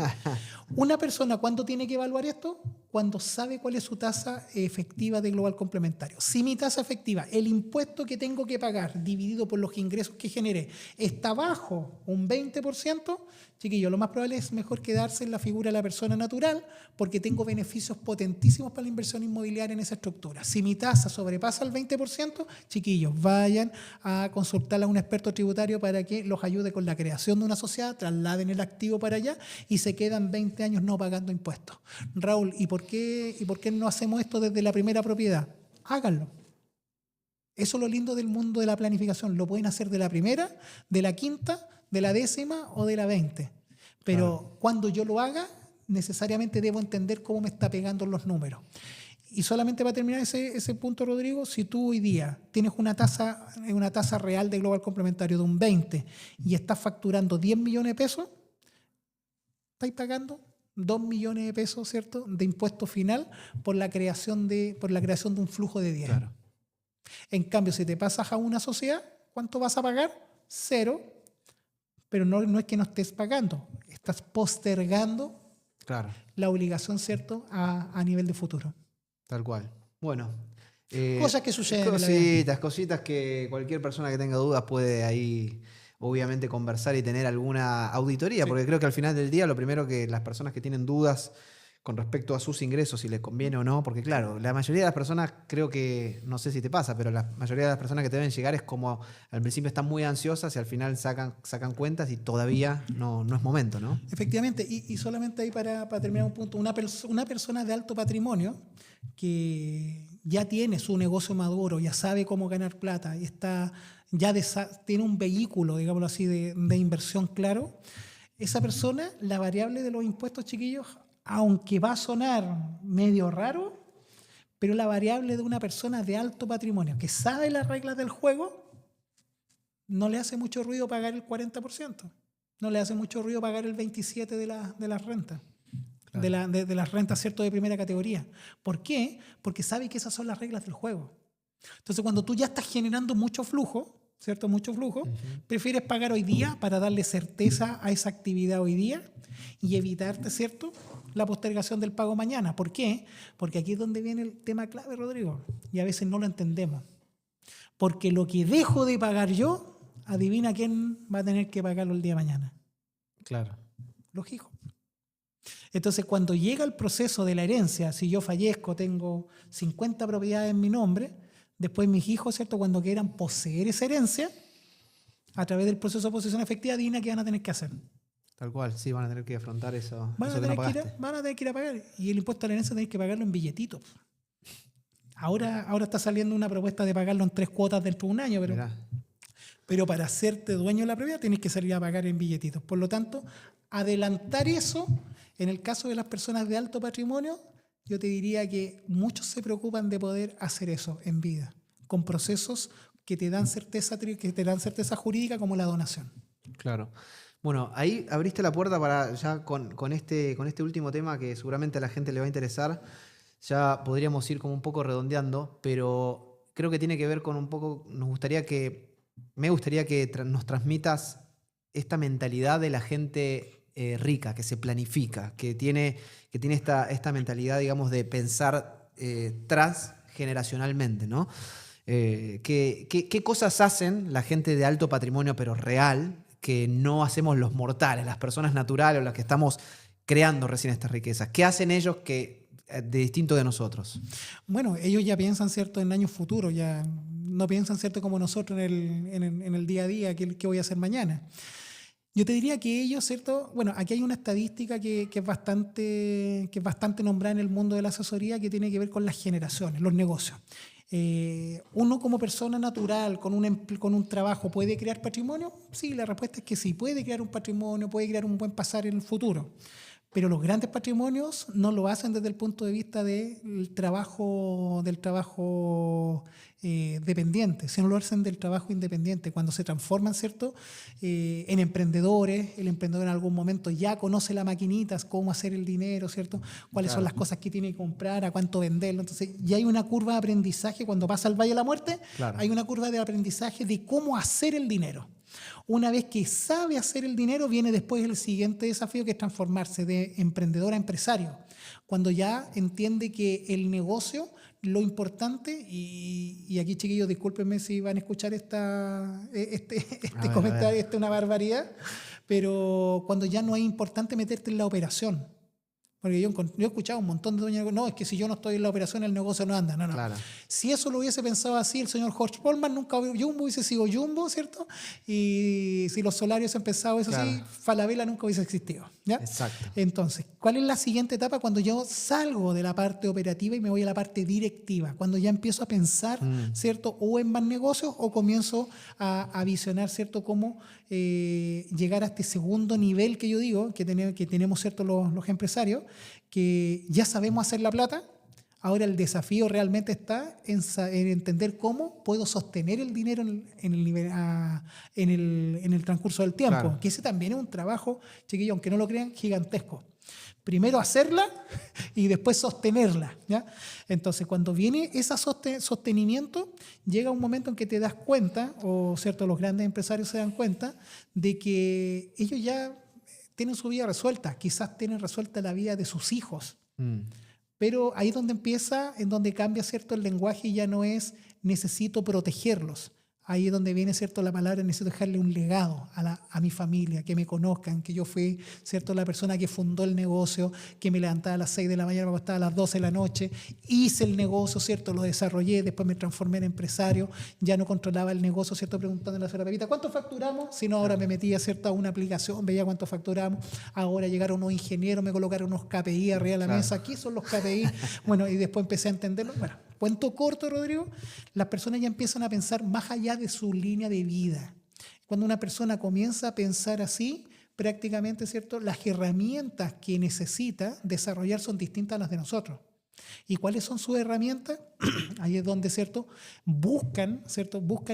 una persona, ¿cuándo tiene que evaluar esto? Cuando sabe cuál es su tasa efectiva de global complementario. Si mi tasa efectiva, el impuesto que tengo que pagar dividido por los ingresos que generé, está bajo un 20%, chiquillos, lo más probable es mejor quedarse en la figura de la persona natural porque tengo beneficios potentísimos para la inversión inmobiliaria en esa estructura. Si mi tasa sobrepasa el 20%, chiquillos, vayan a consultar a un experto tributario para que los ayude con la creación de una sociedad, trasladen el activo para allá y se quedan 20 años no pagando impuestos. Raúl, ¿y por qué no hacemos esto desde la primera propiedad? Háganlo. Eso es lo lindo del mundo de la planificación. Lo pueden hacer de la primera, de la quinta, de la 10ª o de la 20. Pero claro, cuando yo lo haga, necesariamente debo entender cómo me está pegando los números. Y solamente para terminar ese punto, Rodrigo, si tú hoy día tienes una tasa real de global complementario de un 20 y estás facturando 10 millones de pesos, estáis pagando 2 millones de pesos, ¿cierto?, de impuesto final por la creación de un flujo de 10. Claro. En cambio, si te pasas a una sociedad, ¿cuánto vas a pagar? 0, pero no es que no estés pagando, estás postergando, claro, la obligación, ¿cierto?, a nivel de futuro. Tal cual. Bueno. Cosas que suceden. Cositas que cualquier persona que tenga dudas puede ahí obviamente conversar y tener alguna auditoría, Sí. porque creo que al final del día lo primero que las personas que tienen dudas con respecto a sus ingresos, si les conviene o no, porque claro, la mayoría de las personas, creo que, no sé si te pasa, pero la mayoría de las personas que te deben llegar es como al principio están muy ansiosas y al final sacan cuentas y todavía no es momento, ¿no? Efectivamente, y solamente ahí para terminar un punto, una persona de alto patrimonio que ya tiene su negocio maduro, ya sabe cómo ganar plata, y tiene un vehículo, digámoslo así, de inversión claro, esa persona, la variable de los impuestos, chiquillos, aunque va a sonar medio raro, pero la variable de una persona de alto patrimonio que sabe las reglas del juego, no le hace mucho ruido pagar el 40%. No le hace mucho ruido pagar el 27% de las rentas. Claro. De las rentas, ¿cierto?, de primera categoría. ¿Por qué? Porque sabe que esas son las reglas del juego. Entonces, cuando tú ya estás generando mucho flujo, ¿cierto? Mucho flujo, prefieres pagar hoy día para darle certeza a esa actividad hoy día y evitarte, ¿cierto?, la postergación del pago mañana. ¿Por qué? Porque aquí es donde viene el tema clave, Rodrigo, y a veces no lo entendemos. Porque lo que dejo de pagar yo, adivina quién va a tener que pagarlo el día de mañana. Claro. Los hijos. Entonces, cuando llega el proceso de la herencia, si yo fallezco, tengo 50 propiedades en mi nombre, después mis hijos, ¿cierto?, cuando quieran poseer esa herencia, a través del proceso de posesión efectiva, adivina qué van a tener que hacer. Tal cual, sí, van a tener que afrontar eso, Van eso a que no tener pagaste. que ir a pagar. Y el impuesto a la herencia tenéis que pagarlo en billetitos. Ahora está saliendo una propuesta de pagarlo en 3 cuotas dentro de un año, Mirá. pero para hacerte dueño de la propiedad tienes que salir a pagar en billetitos. Por lo tanto, adelantar eso, en el caso de las personas de alto patrimonio, yo te diría que muchos se preocupan de poder hacer eso en vida, con procesos que te dan certeza jurídica, como la donación. Claro. Bueno, ahí abriste la puerta para ya con este último tema que seguramente a la gente le va a interesar. Ya podríamos ir como un poco redondeando, pero creo que tiene que ver con un poco, me gustaría que nos transmitas esta mentalidad de la gente rica, que se planifica, que tiene esta mentalidad, digamos, de pensar transgeneracionalmente, ¿no? ¿Qué cosas hacen la gente de alto patrimonio, pero real, que no hacemos los mortales, las personas naturales o las que estamos creando recién estas riquezas? ¿Qué hacen ellos de distinto de nosotros? Bueno, ellos ya piensan, ¿cierto?, en años futuros, ya no piensan, ¿cierto?, como nosotros en el día a día, qué voy a hacer mañana. Yo te diría que ellos, ¿cierto? Bueno, aquí hay una estadística que es bastante nombrada en el mundo de la asesoría, que tiene que ver con las generaciones, los negocios. ¿Uno como persona natural, con un trabajo, puede crear patrimonio? Sí, la respuesta es que sí, puede crear un patrimonio, puede crear un buen pasar en el futuro. Pero los grandes patrimonios no lo hacen desde el punto de vista del trabajo dependiente, sino lo hacen del trabajo independiente. Cuando se transforman, ¿cierto?, en emprendedores, el emprendedor en algún momento ya conoce la maquinita, cómo hacer el dinero, ¿cierto?, cuáles son las cosas que tiene que comprar, a cuánto venderlo. Entonces ya hay una curva de aprendizaje. Cuando pasa al Valle de la Muerte, hay una curva de aprendizaje de cómo hacer el dinero. Una vez que sabe hacer el dinero, viene después el siguiente desafío, que es transformarse de emprendedor a empresario. Cuando ya entiende que el negocio, lo importante, y aquí, chiquillos, discúlpenme si van a escuchar este comentario, esta es una barbaridad, pero cuando ya no es importante meterte en la operación. Porque yo he escuchado un montón de dueños de negocio, no, es que si yo no estoy en la operación, el negocio no anda. No. Claro. Si eso lo hubiese pensado así el señor George Polman, nunca Jumbo hubiese sido Jumbo, ¿cierto? Y si los solarios hubiesen pensado eso, sí, Falabella nunca hubiese existido. ¿Ya? Exacto. Entonces, ¿cuál es la siguiente etapa? Cuando yo salgo de la parte operativa y me voy a la parte directiva, cuando ya empiezo a pensar, ¿cierto?, o en más negocios, o comienzo a visionar, ¿cierto?, cómo llegar a este segundo nivel que yo digo, que tenemos, ¿cierto?, los empresarios, que ya sabemos hacer la plata. Ahora el desafío realmente está en entender cómo puedo sostener el dinero en el transcurso del tiempo. Claro. Que ese también es un trabajo, chiquillos, aunque no lo crean, gigantesco. Primero hacerla y después sostenerla, ¿ya? Entonces, cuando viene ese sostenimiento, llega un momento en que te das cuenta, o cierto, los grandes empresarios se dan cuenta, de que ellos ya tienen su vida resuelta, quizás tienen resuelta la vida de sus hijos. Pero ahí es donde cambia, ¿cierto?, el lenguaje, y ya no es necesito protegerlos. Ahí es donde viene, ¿cierto?, la palabra, necesito dejarle un legado a mi familia, que me conozcan, que yo fui, ¿cierto?, la persona que fundó el negocio, que me levantaba a las 6 de la mañana, me acostaba a las 12 de la noche, hice el negocio, ¿cierto?, lo desarrollé, después me transformé en empresario, ya no controlaba el negocio, ¿cierto?, preguntando a la señora Pepita, ¿cuánto facturamos? Si no, ahora me metía, ¿cierto?, a una aplicación, veía cuánto facturamos, ahora llegaron unos ingenieros, me colocaron unos KPI arriba de la mesa, ¿qué son los KPI? Bueno, y después empecé a entenderlo. Bueno, cuento corto, Rodrigo, las personas ya empiezan a pensar más allá de su línea de vida. Cuando una persona comienza a pensar así, prácticamente, ¿cierto?, las herramientas que necesita desarrollar son distintas a las de nosotros. ¿Y cuáles son sus herramientas? Ahí es donde, ¿cierto?, buscan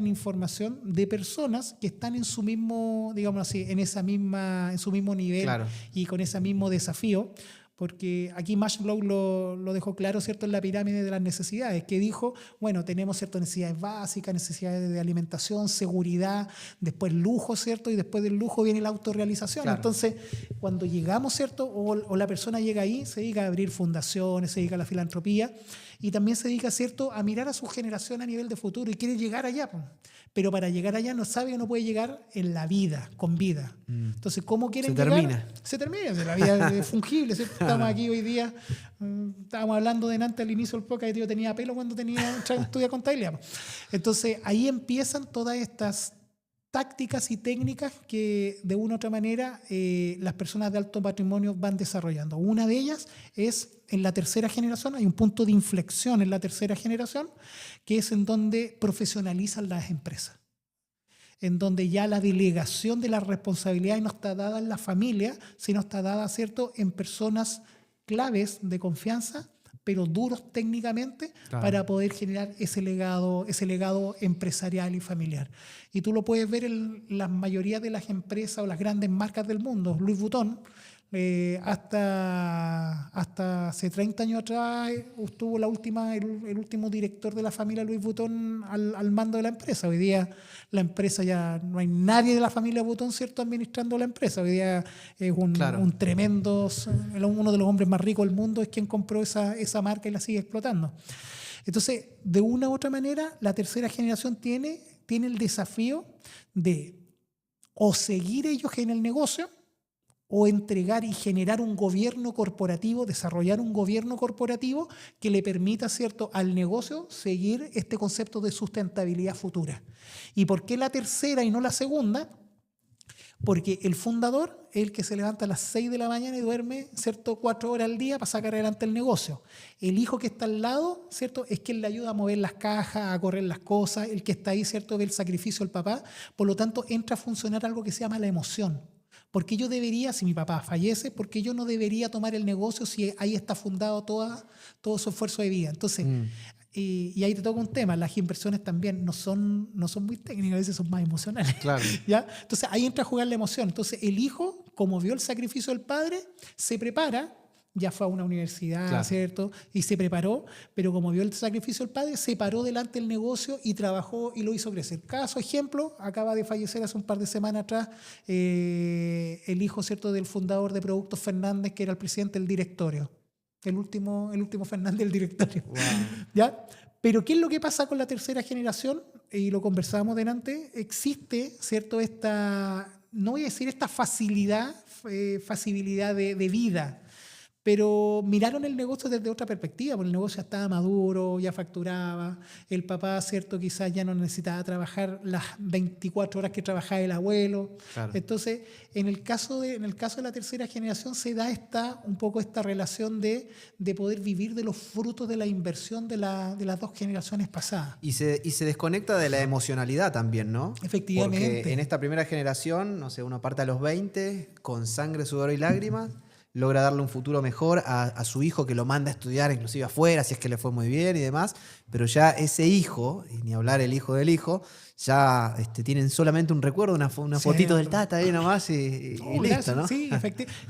información de personas que están en su mismo, digamos así, en su mismo nivel, claro, y con ese mismo desafío. Porque aquí Maslow lo dejó claro, ¿cierto?, en la pirámide de las necesidades, que dijo, bueno, tenemos, ¿cierto?, necesidades básicas, necesidades de alimentación, seguridad, después lujo, ¿cierto?, y después del lujo viene la autorrealización. Claro. Entonces, cuando llegamos, ¿cierto?, o la persona llega ahí, se dedica a abrir fundaciones, se dedica a la filantropía, y también se dedica, ¿cierto?, a mirar a su generación a nivel de futuro y quiere llegar allá. Pero para llegar allá no sabe que no puede llegar en la vida, con vida. Entonces, ¿cómo quieren llegar? Se termina. La vida es fungible, ¿cierto? Estamos aquí hoy día, estábamos hablando delante al inicio del podcast, yo tenía pelo cuando estudiaba contabilidad. Entonces, ahí empiezan todas estas tácticas y técnicas que de una u otra manera las personas de alto patrimonio van desarrollando. Una de ellas es en la tercera generación, hay un punto de inflexión en la tercera generación, que es en donde profesionalizan las empresas, en donde ya la delegación de las responsabilidades no está dada en la familia, sino está dada, ¿cierto?, en personas claves de confianza, pero duros técnicamente, claro, para poder generar ese legado empresarial y familiar. Y tú lo puedes ver en la mayoría de las empresas o las grandes marcas del mundo. Louis Vuitton, hasta hace 30 años atrás estuvo el último director de la familia Louis Vuitton al mando de la empresa. Hoy día la empresa ya no hay nadie de la familia Vuitton, ¿cierto?, administrando la empresa. Hoy día es un tremendo, uno de los hombres más ricos del mundo es quien compró esa marca y la sigue explotando. Entonces, de una u otra manera, la tercera generación tiene el desafío de o seguir ellos en el negocio, o entregar y generar un gobierno corporativo, desarrollar un gobierno corporativo que le permita, ¿cierto?, al negocio seguir este concepto de sustentabilidad futura. ¿Y por qué la tercera y no la segunda? Porque el fundador es el que se levanta a las 6 de la mañana y duerme, ¿cierto?, 4 horas al día para sacar adelante el negocio. El hijo que está al lado, ¿cierto?, es quien le ayuda a mover las cajas, a correr las cosas. El que está ahí, ¿cierto?, ve el sacrificio del papá. Por lo tanto, entra a funcionar algo que se llama la emoción. ¿Por qué yo debería, si mi papá fallece, por qué yo no debería tomar el negocio si ahí está fundado todo su esfuerzo de vida? Entonces, y ahí te toca un tema, las inversiones también no son muy técnicas, a veces son más emocionales. Claro. ¿Ya? Entonces ahí entra a jugar la emoción. Entonces el hijo, como vio el sacrificio del padre, se prepara, ya fue a una universidad, claro, ¿cierto?, y se preparó, pero como vio el sacrificio del padre, se paró delante del negocio y trabajó y lo hizo crecer. Caso ejemplo, acaba de fallecer hace un par de semanas atrás el hijo, ¿cierto?, del fundador de Productos Fernández, que era el presidente del directorio. El último Fernández del directorio. Wow. ¿Ya? Pero ¿qué es lo que pasa con la tercera generación? Y lo conversábamos delante, existe, ¿cierto?, no voy a decir esta facilidad de vida, pero miraron el negocio desde otra perspectiva, porque el negocio ya estaba maduro, ya facturaba, el papá, ¿cierto?, quizás ya no necesitaba trabajar las 24 horas que trabajaba el abuelo. Claro. Entonces, en el caso de la tercera generación se da un poco esta relación de poder vivir de los frutos de la inversión de las dos generaciones pasadas. Y se desconecta de la emocionalidad también, ¿no? Efectivamente. Porque en esta primera generación, no sé, uno parte a los 20, con sangre, sudor y lágrimas, logra darle un futuro mejor a su hijo, que lo manda a estudiar inclusive afuera, si es que le fue muy bien y demás, pero ya ese hijo, y ni hablar el hijo del hijo, ya tienen solamente un recuerdo, una fotito del tata ahí nomás y listo, ¿no? Sí,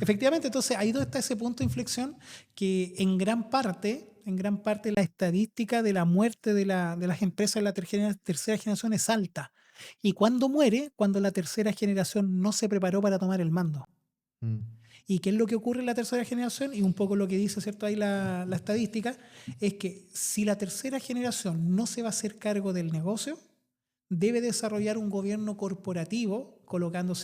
efectivamente. Entonces ahí está ese punto de inflexión que en gran parte la estadística de la muerte de las empresas de la tercera generación es alta. ¿Y cuándo muere? Cuando la tercera generación no se preparó para tomar el mando. ¿Y qué es lo que ocurre en la tercera generación? Y un poco lo que dice, ¿cierto?, ahí la estadística, es que si la tercera generación no se va a hacer cargo del negocio, debe desarrollar un gobierno corporativo, colocando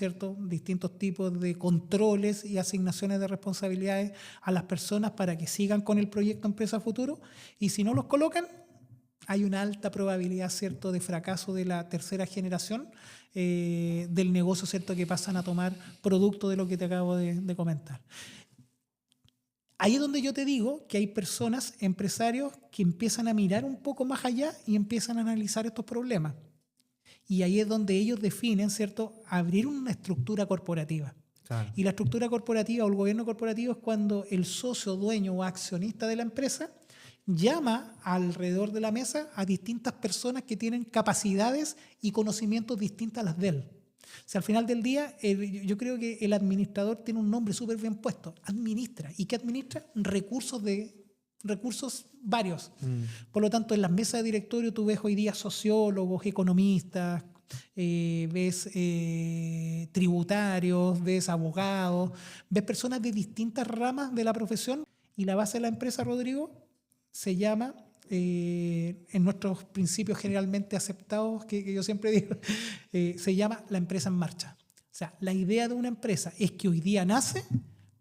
distintos tipos de controles y asignaciones de responsabilidades a las personas para que sigan con el proyecto Empresa Futuro, y si no los colocan, hay una alta probabilidad, ¿cierto?, de fracaso de la tercera generación del negocio, ¿cierto?, que pasan a tomar producto de lo que te acabo de comentar. Ahí es donde yo te digo que hay personas, empresarios, que empiezan a mirar un poco más allá y empiezan a analizar estos problemas. Y ahí es donde ellos definen, ¿cierto?, abrir una estructura corporativa. Claro. Y la estructura corporativa o el gobierno corporativo es cuando el socio, dueño o accionista de la empresa llama alrededor de la mesa a distintas personas que tienen capacidades y conocimientos distintas a las de él. O sea, al final del día, yo creo que el administrador tiene un nombre súper bien puesto. Administra. ¿Y qué administra? Recursos varios. Por lo tanto, en las mesas de directorio tú ves hoy día sociólogos, economistas, ves tributarios, ves abogados, ves personas de distintas ramas de la profesión, y la base de la empresa, Rodrigo, se llama, en nuestros principios generalmente aceptados, que yo siempre digo, se llama la empresa en marcha. O sea, la idea de una empresa es que hoy día nace,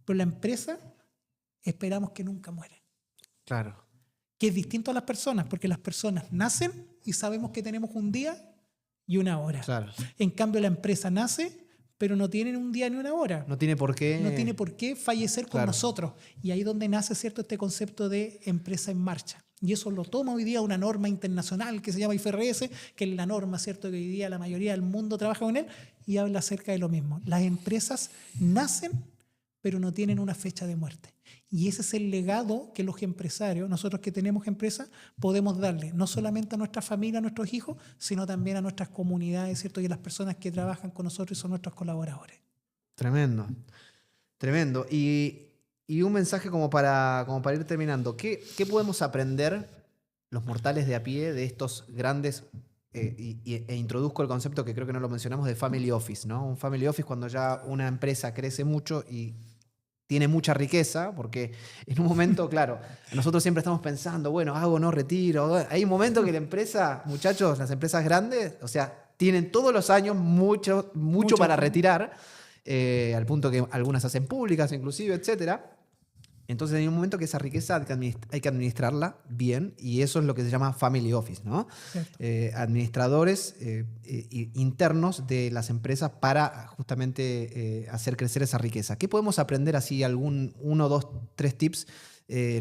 pero la empresa esperamos que nunca muere. Claro. Que es distinto a las personas, porque las personas nacen y sabemos que tenemos un día y una hora. Claro. En cambio, la empresa nace, pero no tiene un día ni una hora. No tiene por qué. No tiene por qué fallecer con Claro. nosotros. Y ahí es donde nace, ¿cierto?, este concepto de empresa en marcha. Y eso lo toma hoy día una norma internacional que se llama IFRS, que es la norma, ¿cierto?, que hoy día la mayoría del mundo trabaja con él, y habla acerca de lo mismo. Las empresas nacen, pero no tienen una fecha de muerte. Y ese es el legado que los empresarios, nosotros que tenemos empresas, podemos darle, no solamente a nuestra familia, a nuestros hijos, sino también a nuestras comunidades, ¿cierto?, y a las personas que trabajan con nosotros y son nuestros colaboradores. Tremendo. Tremendo. Y un mensaje como para ir terminando. ¿Qué podemos aprender los mortales de a pie de estos grandes, e introduzco el concepto que creo que no lo mencionamos, de family office, ¿no? Un family office cuando ya una empresa crece mucho y tiene mucha riqueza, porque en un momento, claro, nosotros siempre estamos pensando, bueno, hago, no retiro. Hay un momento que la empresa, muchachos, las empresas grandes, o sea, tienen todos los años mucho para retirar, al punto que algunas hacen públicas inclusive, etcétera. Entonces hay un momento que esa riqueza hay que administrarla bien, y eso es lo que se llama family office, ¿no? Administradores internos de las empresas para justamente hacer crecer esa riqueza. ¿Qué podemos aprender así? Uno, dos, tres tips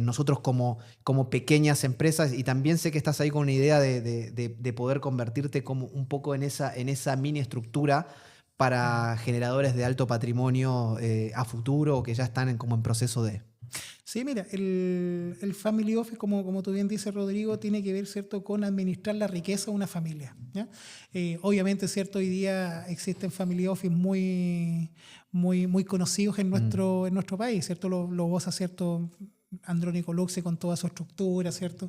nosotros como pequeñas empresas, y también sé que estás ahí con una idea de poder convertirte como un poco en esa mini estructura para generadores de alto patrimonio a futuro, que ya están como en proceso de... Sí, mira, el family office, como tú bien dices, Rodrigo, tiene que ver, ¿cierto?, con administrar la riqueza de una familia, ¿ya? Obviamente, ¿cierto?, hoy día existen family office muy conocidos en nuestro país, ¿cierto? Lo goza, ¿cierto?, Andrónico Luxe con toda su estructura, ¿cierto?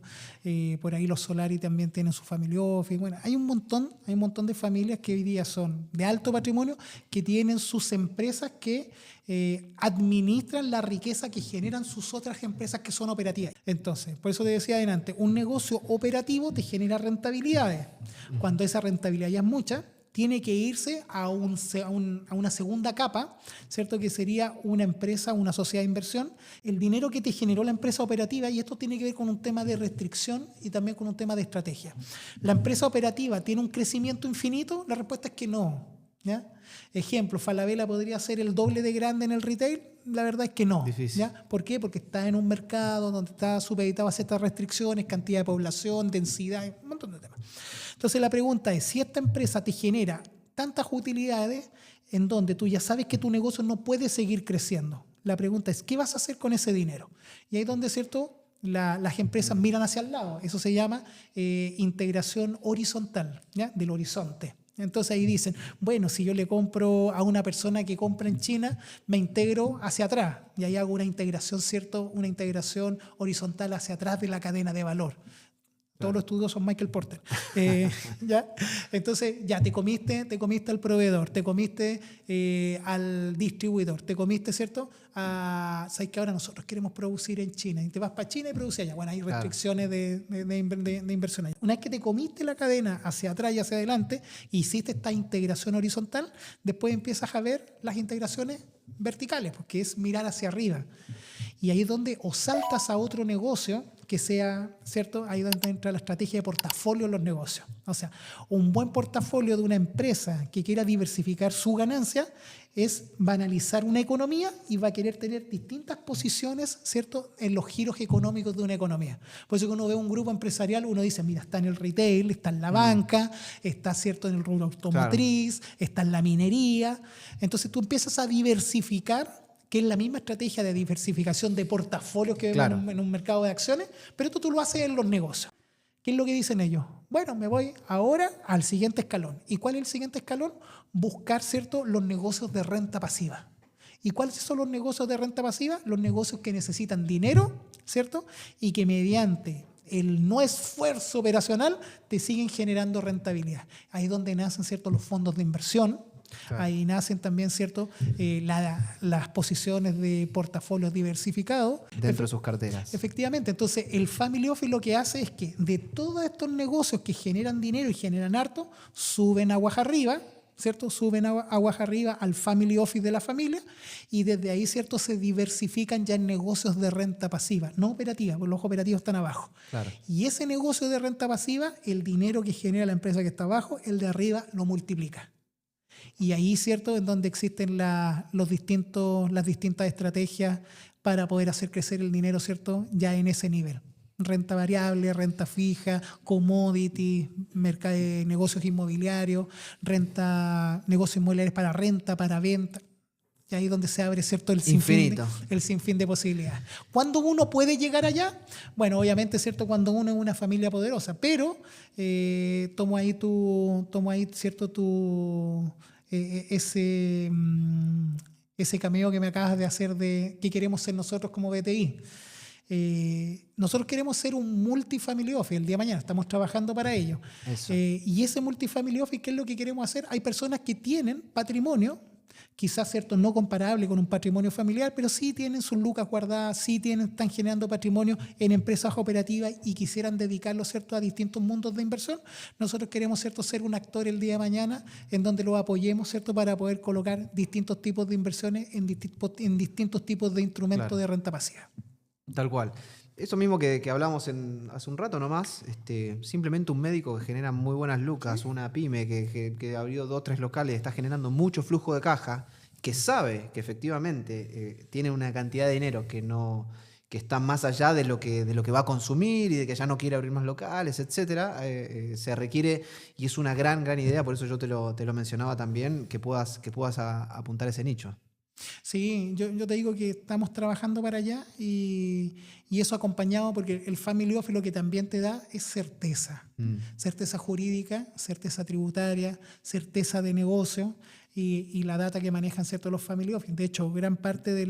Por ahí los Solari también tienen su family office. Bueno, hay un montón de familias que hoy día son de alto patrimonio, que tienen sus empresas que administran la riqueza que generan sus otras empresas que son operativas. Entonces, por eso te decía adelante, un negocio operativo te genera rentabilidades. Cuando esa rentabilidad ya es mucha, tiene que irse a una segunda capa, ¿cierto?, que sería una empresa, una sociedad de inversión, el dinero que te generó la empresa operativa, y esto tiene que ver con un tema de restricción y también con un tema de estrategia. ¿La empresa operativa tiene un crecimiento infinito? La respuesta es que no, ¿ya? Ejemplo, Falabella podría ser el doble de grande en el retail. La verdad es que no. Difícil. ¿Ya? ¿Por qué? Porque está en un mercado donde está supeditado a ciertas restricciones, cantidad de población, densidad, un montón de temas. Entonces la pregunta es, si esta empresa te genera tantas utilidades en donde tú ya sabes que tu negocio no puede seguir creciendo, la pregunta es, ¿qué vas a hacer con ese dinero? Y ahí es donde, ¿cierto?, las empresas miran hacia el lado. Eso se llama integración horizontal, ¿ya?, del horizonte. Entonces ahí dicen, bueno, si yo le compro a una persona que compra en China, me integro hacia atrás, y ahí hago una integración, ¿cierto?, una integración horizontal hacia atrás de la cadena de valor. Todos los estudios son Michael Porter. ¿Ya? Entonces, ya te comiste al proveedor, te comiste al distribuidor, te comiste, ¿cierto? Sabes que ahora nosotros queremos producir en China y te vas para China y produces allá. Bueno, hay restricciones de inversión allá. Una vez que te comiste la cadena hacia atrás y hacia adelante, hiciste esta integración horizontal, después empiezas a ver las integraciones verticales, porque es mirar hacia arriba. Y ahí es donde o saltas a otro negocio que sea, ¿cierto? Ahí es donde entra la estrategia de portafolio en los negocios. O sea, un buen portafolio de una empresa que quiera diversificar su ganancia va a analizar una economía y va a querer tener distintas posiciones, ¿cierto?, en los giros económicos de una economía. Por eso que uno ve un grupo empresarial, uno dice, mira, está en el retail, está en la banca, está, ¿cierto?, en el rubro automotriz, está en la minería. Entonces tú empiezas a diversificar, que es la misma estrategia de diversificación de portafolios que vemos en un mercado de acciones, pero tú lo haces en los negocios. ¿Qué es lo que dicen ellos? Bueno, me voy ahora al siguiente escalón. ¿Y cuál es el siguiente escalón? Buscar, ¿cierto?, los negocios de renta pasiva. ¿Y cuáles son los negocios de renta pasiva? Los negocios que necesitan dinero, ¿cierto?, y que mediante el no esfuerzo operacional te siguen generando rentabilidad. Ahí es donde nacen, ¿cierto?, los fondos de inversión. Claro. Ahí nacen también, ¿cierto?, las posiciones de portafolios diversificados. Dentro de sus carteras. Efectivamente. Entonces, el Family Office lo que hace es que de todos estos negocios que generan dinero y generan harto, suben aguas arriba, ¿cierto? Suben aguas arriba al Family Office de la familia y desde ahí, ¿cierto?, se diversifican ya en negocios de renta pasiva, no operativa, porque los operativos están abajo. Claro. Y ese negocio de renta pasiva, el dinero que genera la empresa que está abajo, el de arriba lo multiplica. Y ahí, ¿cierto?, en donde existen las distintas estrategias para poder hacer crecer el dinero, ¿cierto?, ya en ese nivel. Renta variable, renta fija, commodity, negocios inmobiliarios, negocios inmobiliarios para renta, para venta. Y ahí es donde se abre, ¿cierto?, el sinfín de posibilidades. ¿Cuándo uno puede llegar allá? Bueno, obviamente, ¿cierto?, cuando uno es una familia poderosa, pero tomo ahí, ¿cierto?, ese cameo que me acabas de hacer de qué queremos ser nosotros como BTI. Nosotros queremos ser un multifamily office el día de mañana, estamos trabajando para ello. Y ese multifamily office, ¿qué es lo que queremos hacer? Hay personas que tienen patrimonio, quizás, ¿cierto?, no comparable con un patrimonio familiar, pero sí tienen sus lucas guardadas, sí están generando patrimonio en empresas operativas y quisieran dedicarlo, ¿cierto?, a distintos mundos de inversión. Nosotros queremos, ¿cierto?, ser un actor el día de mañana en donde lo apoyemos, ¿cierto?, para poder colocar distintos tipos de inversiones en distintos tipos de instrumentos de renta pasiva. Tal cual. Eso mismo que hablamos hace un rato nomás, simplemente un médico que genera muy buenas lucas, una pyme que abrió 2 o 3 locales, está generando mucho flujo de caja, que sabe que efectivamente tiene una cantidad de dinero que está más allá de lo que va a consumir y de que ya no quiere abrir más locales, etcétera, se requiere, y es una gran idea, por eso yo te lo mencionaba también, que puedas apuntar a ese nicho. Sí, yo te digo que estamos trabajando para allá y eso acompañado porque el Family Office lo que también te da es certeza. Certeza jurídica, certeza tributaria, certeza de negocio y la data que manejan, ¿cierto?, los Family Office. De hecho, gran parte de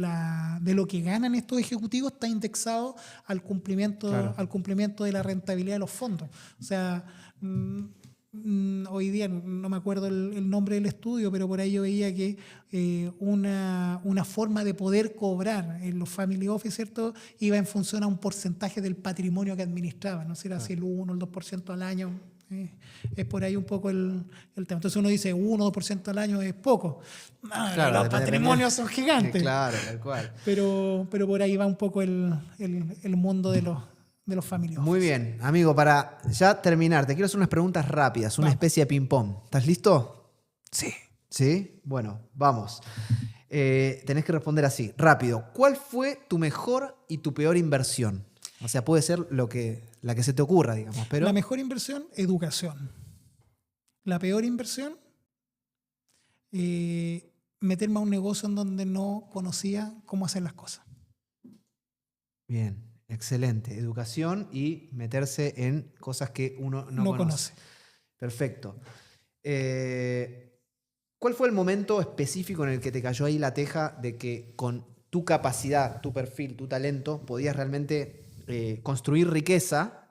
lo que ganan estos ejecutivos está indexado al cumplimiento de la rentabilidad de los fondos. O sea, hoy día no me acuerdo el nombre del estudio, pero por ahí yo veía que una forma de poder cobrar en los Family Office, ¿cierto?, iba en función a un porcentaje del patrimonio que administraban, no sé, era si el 1 o el 2% al año. Es por ahí un poco el tema. Entonces uno dice 1 o 2% al año es poco. Los patrimonios son gigantes. Claro, tal cual. Pero por ahí va un poco el mundo de los Family Office. Muy bien, amigo, para ya terminar, te quiero hacer unas preguntas rápidas, una especie de ping-pong. ¿Estás listo? Sí. ¿Sí? Bueno, vamos. Tenés que responder así, rápido. ¿Cuál fue tu mejor y tu peor inversión? O sea, puede ser la que se te ocurra, digamos. Pero... La mejor inversión, educación. La peor inversión, meterme a un negocio en donde no conocía cómo hacer las cosas. Bien. Excelente. Educación y meterse en cosas que uno no conoce. Perfecto. ¿Cuál fue el momento específico en el que te cayó ahí la teja de que con tu capacidad, tu perfil, tu talento, podías realmente construir riqueza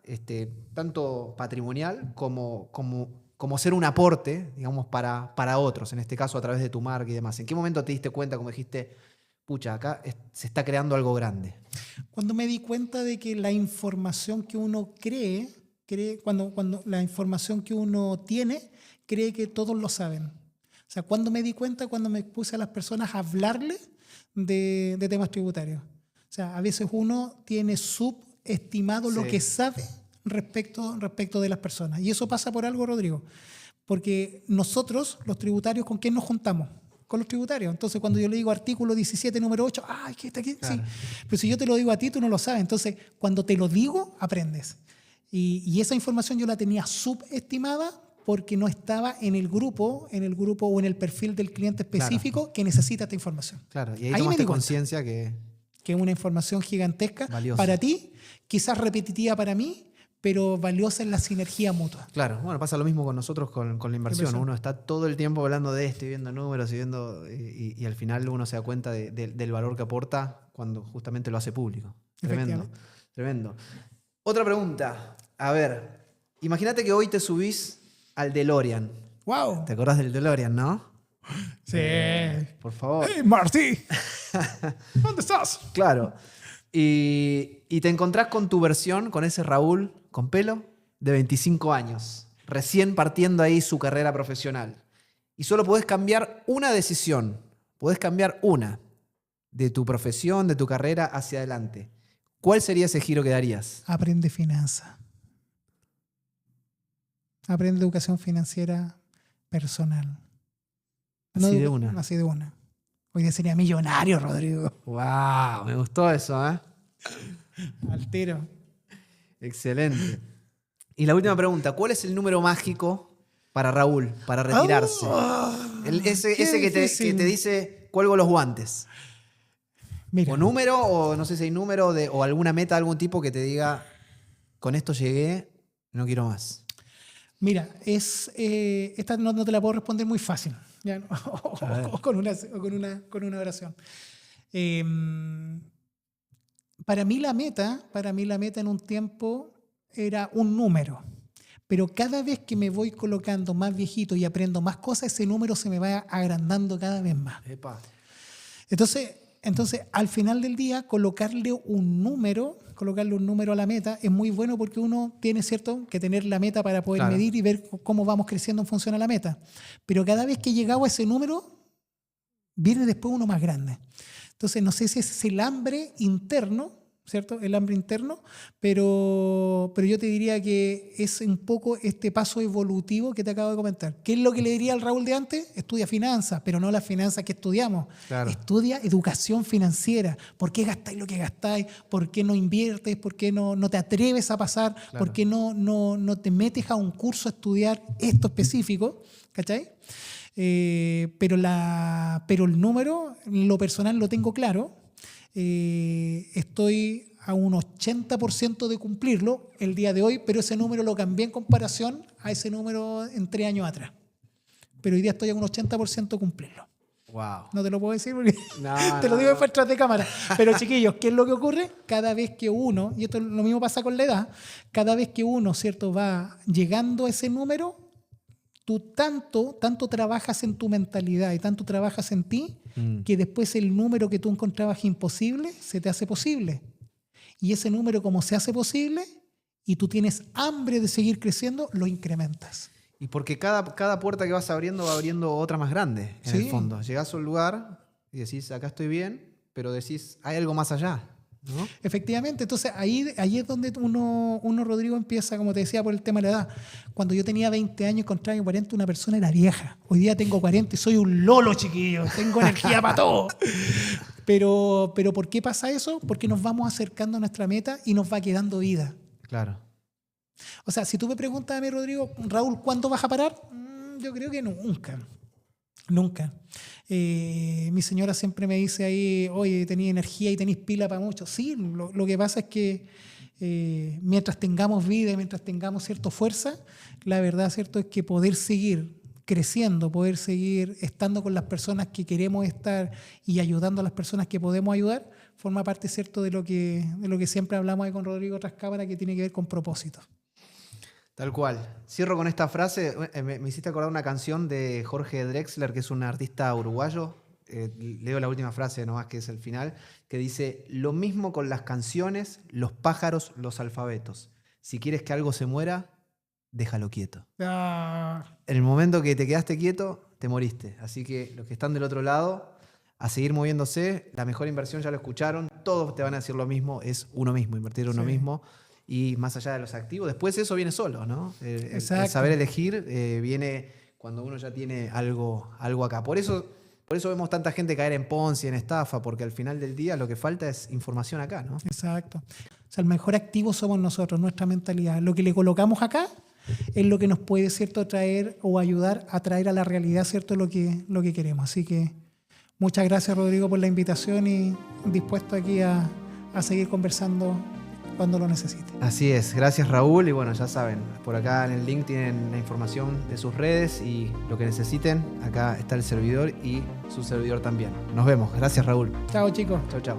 tanto patrimonial como ser un aporte, digamos, para otros, en este caso a través de tu marca y demás? ¿En qué momento te diste cuenta, como dijiste, pucha, acá se está creando algo grande? Cuando me di cuenta de que la información que uno cree cuando la información que uno tiene, cree que todos lo saben. O sea, cuando me di cuenta, cuando me puse a las personas a hablarle de temas tributarios. O sea, a veces uno tiene subestimado lo que sabe respecto de las personas. Y eso pasa por algo, Rodrigo. Porque nosotros, los tributarios, ¿con quién nos juntamos? Con los tributarios. Entonces, cuando yo le digo artículo 17, número 8, ¡ay, que está aquí! Claro. Sí. Pero si yo te lo digo a ti, tú no lo sabes. Entonces, cuando te lo digo, aprendes. Y esa información yo la tenía subestimada porque no estaba en el grupo o en el perfil del cliente específico que necesita esta información. Claro, y ahí tomaste conciencia que es una información gigantesca valiosa para ti, quizás repetitiva para mí, pero valiosa en la sinergia mutua. Claro, bueno, pasa lo mismo con nosotros con la inversión. Uno está todo el tiempo hablando de esto y viendo números y al final uno se da cuenta del valor que aporta cuando justamente lo hace público. Tremendo, tremendo. Otra pregunta. A ver, imagínate que hoy te subís al DeLorean. ¡Wow! ¿Te acordás del DeLorean, no? Sí. Por favor. ¡Hey, Marty! ¿Dónde estás? Claro. Y te encontrás con tu versión, con ese Raúl con pelo de 25 años, recién partiendo ahí su carrera profesional. Y solo podés cambiar una decisión, podés cambiar una de tu profesión, de tu carrera hacia adelante. ¿Cuál sería ese giro que darías? Aprende finanzas. Aprende educación financiera personal. Así de una. Así de una. Hoy día sería millonario, Rodrigo. ¡Wow! Me gustó eso, ¿eh? Al tiro. Excelente. Y la última pregunta. ¿Cuál es el número mágico para Raúl, para retirarse? Ese que te dice, cuelgo los guantes. Mira. O número, o no sé si hay número, o alguna meta de algún tipo que te diga, con esto llegué, no quiero más. Mira, esta no te la puedo responder muy fácil. ¿Ya? O con una oración. Para mí la meta en un tiempo era un número. Pero cada vez que me voy colocando más viejito y aprendo más cosas, ese número se me va agrandando cada vez más. Epa. Entonces, al final del día, colocarle un número a la meta es muy bueno porque uno tiene, ¿cierto?, que tener la meta para poder medir y ver cómo vamos creciendo en función a la meta. Pero cada vez que he llegado a ese número, viene después uno más grande. Entonces, no sé si ese es el hambre interno, ¿cierto? El hambre interno, pero yo te diría que es un poco este paso evolutivo que te acabo de comentar. ¿Qué es lo que le diría al Raúl de antes? Estudia finanzas, pero no las finanzas que estudiamos. Claro. Estudia educación financiera. ¿Por qué gastáis lo que gastáis? ¿Por qué no inviertes? ¿Por qué no te atreves a pasar? Claro. ¿Por qué no te metes a un curso a estudiar esto específico? ¿Cachai? Pero el número, lo personal lo tengo claro. Estoy a un 80% de cumplirlo el día de hoy, pero ese número lo cambié en comparación a ese número en 3 años atrás. Pero hoy día estoy a un 80% de cumplirlo. Wow. No te lo puedo decir porque te lo digo después tras de cámara. Pero chiquillos, ¿qué es lo que ocurre? Cada vez que uno, y esto lo mismo pasa con la edad, cada vez que uno, ¿cierto?, va llegando a ese número, tú tanto trabajas en tu mentalidad y tanto trabajas en ti que después el número que tú encontrabas imposible se te hace posible. Y ese número, como se hace posible y tú tienes hambre de seguir creciendo, lo incrementas. Y porque cada puerta que vas abriendo va abriendo otra más grande, en el fondo. Llegás a un lugar y decís, acá estoy bien, pero decís, hay algo más allá, ¿no? Efectivamente. Entonces ahí es donde uno, Rodrigo, empieza, como te decía, por el tema de la edad. Cuando yo tenía 20 años, encontraba que 40 una persona era vieja. Hoy día tengo 40 y soy un lolo, chiquillo. Tengo energía para todo. Pero ¿por qué pasa eso? Porque nos vamos acercando a nuestra meta y nos va quedando vida. Claro. O sea, si tú me preguntas a mí, Rodrigo, Raúl, ¿cuándo vas a parar? Yo creo que nunca. Nunca. Mi señora siempre me dice ahí, oye, tenéis energía y tenéis pila para mucho. Sí, lo que pasa es que mientras tengamos vida y mientras tengamos cierta fuerza, la verdad, ¿cierto?, es que poder seguir creciendo, poder seguir estando con las personas que queremos estar y ayudando a las personas que podemos ayudar, forma parte, ¿cierto?, de lo que siempre hablamos ahí con Rodrigo tras cámara, que tiene que ver con propósito. Tal cual. Cierro con esta frase. Me hiciste acordar una canción de Jorge Drexler, que es un artista uruguayo. Leo la última frase nomás, que es el final, que dice: lo mismo con las canciones, los pájaros, los alfabetos. Si quieres que algo se muera, déjalo quieto. Ah, En el momento que te quedaste quieto, te moriste. Así que los que están del otro lado, a seguir moviéndose. La mejor inversión, ya lo escucharon, todos te van a decir lo mismo, es uno mismo, invertir en uno Sí. mismo. Y más allá de los activos, después eso viene solo, ¿no? El Exacto. saber elegir viene cuando uno ya tiene algo acá. Por eso vemos tanta gente caer en Ponzi, en estafa, porque al final del día lo que falta es información acá, ¿no? exacto. O sea, el mejor activo somos nosotros, nuestra mentalidad. Lo que le colocamos acá es lo que nos puede, ¿cierto?, traer o ayudar a traer a la realidad, ¿cierto?, lo que queremos. Así que muchas gracias, Rodrigo, por la invitación, y dispuesto aquí a seguir conversando cuando lo necesite. Así es, gracias Raúl, y bueno, ya saben, por acá en el link tienen la información de sus redes y lo que necesiten, acá está el servidor y su servidor también. Nos vemos, gracias Raúl. Chao, chicos. Chau, chau.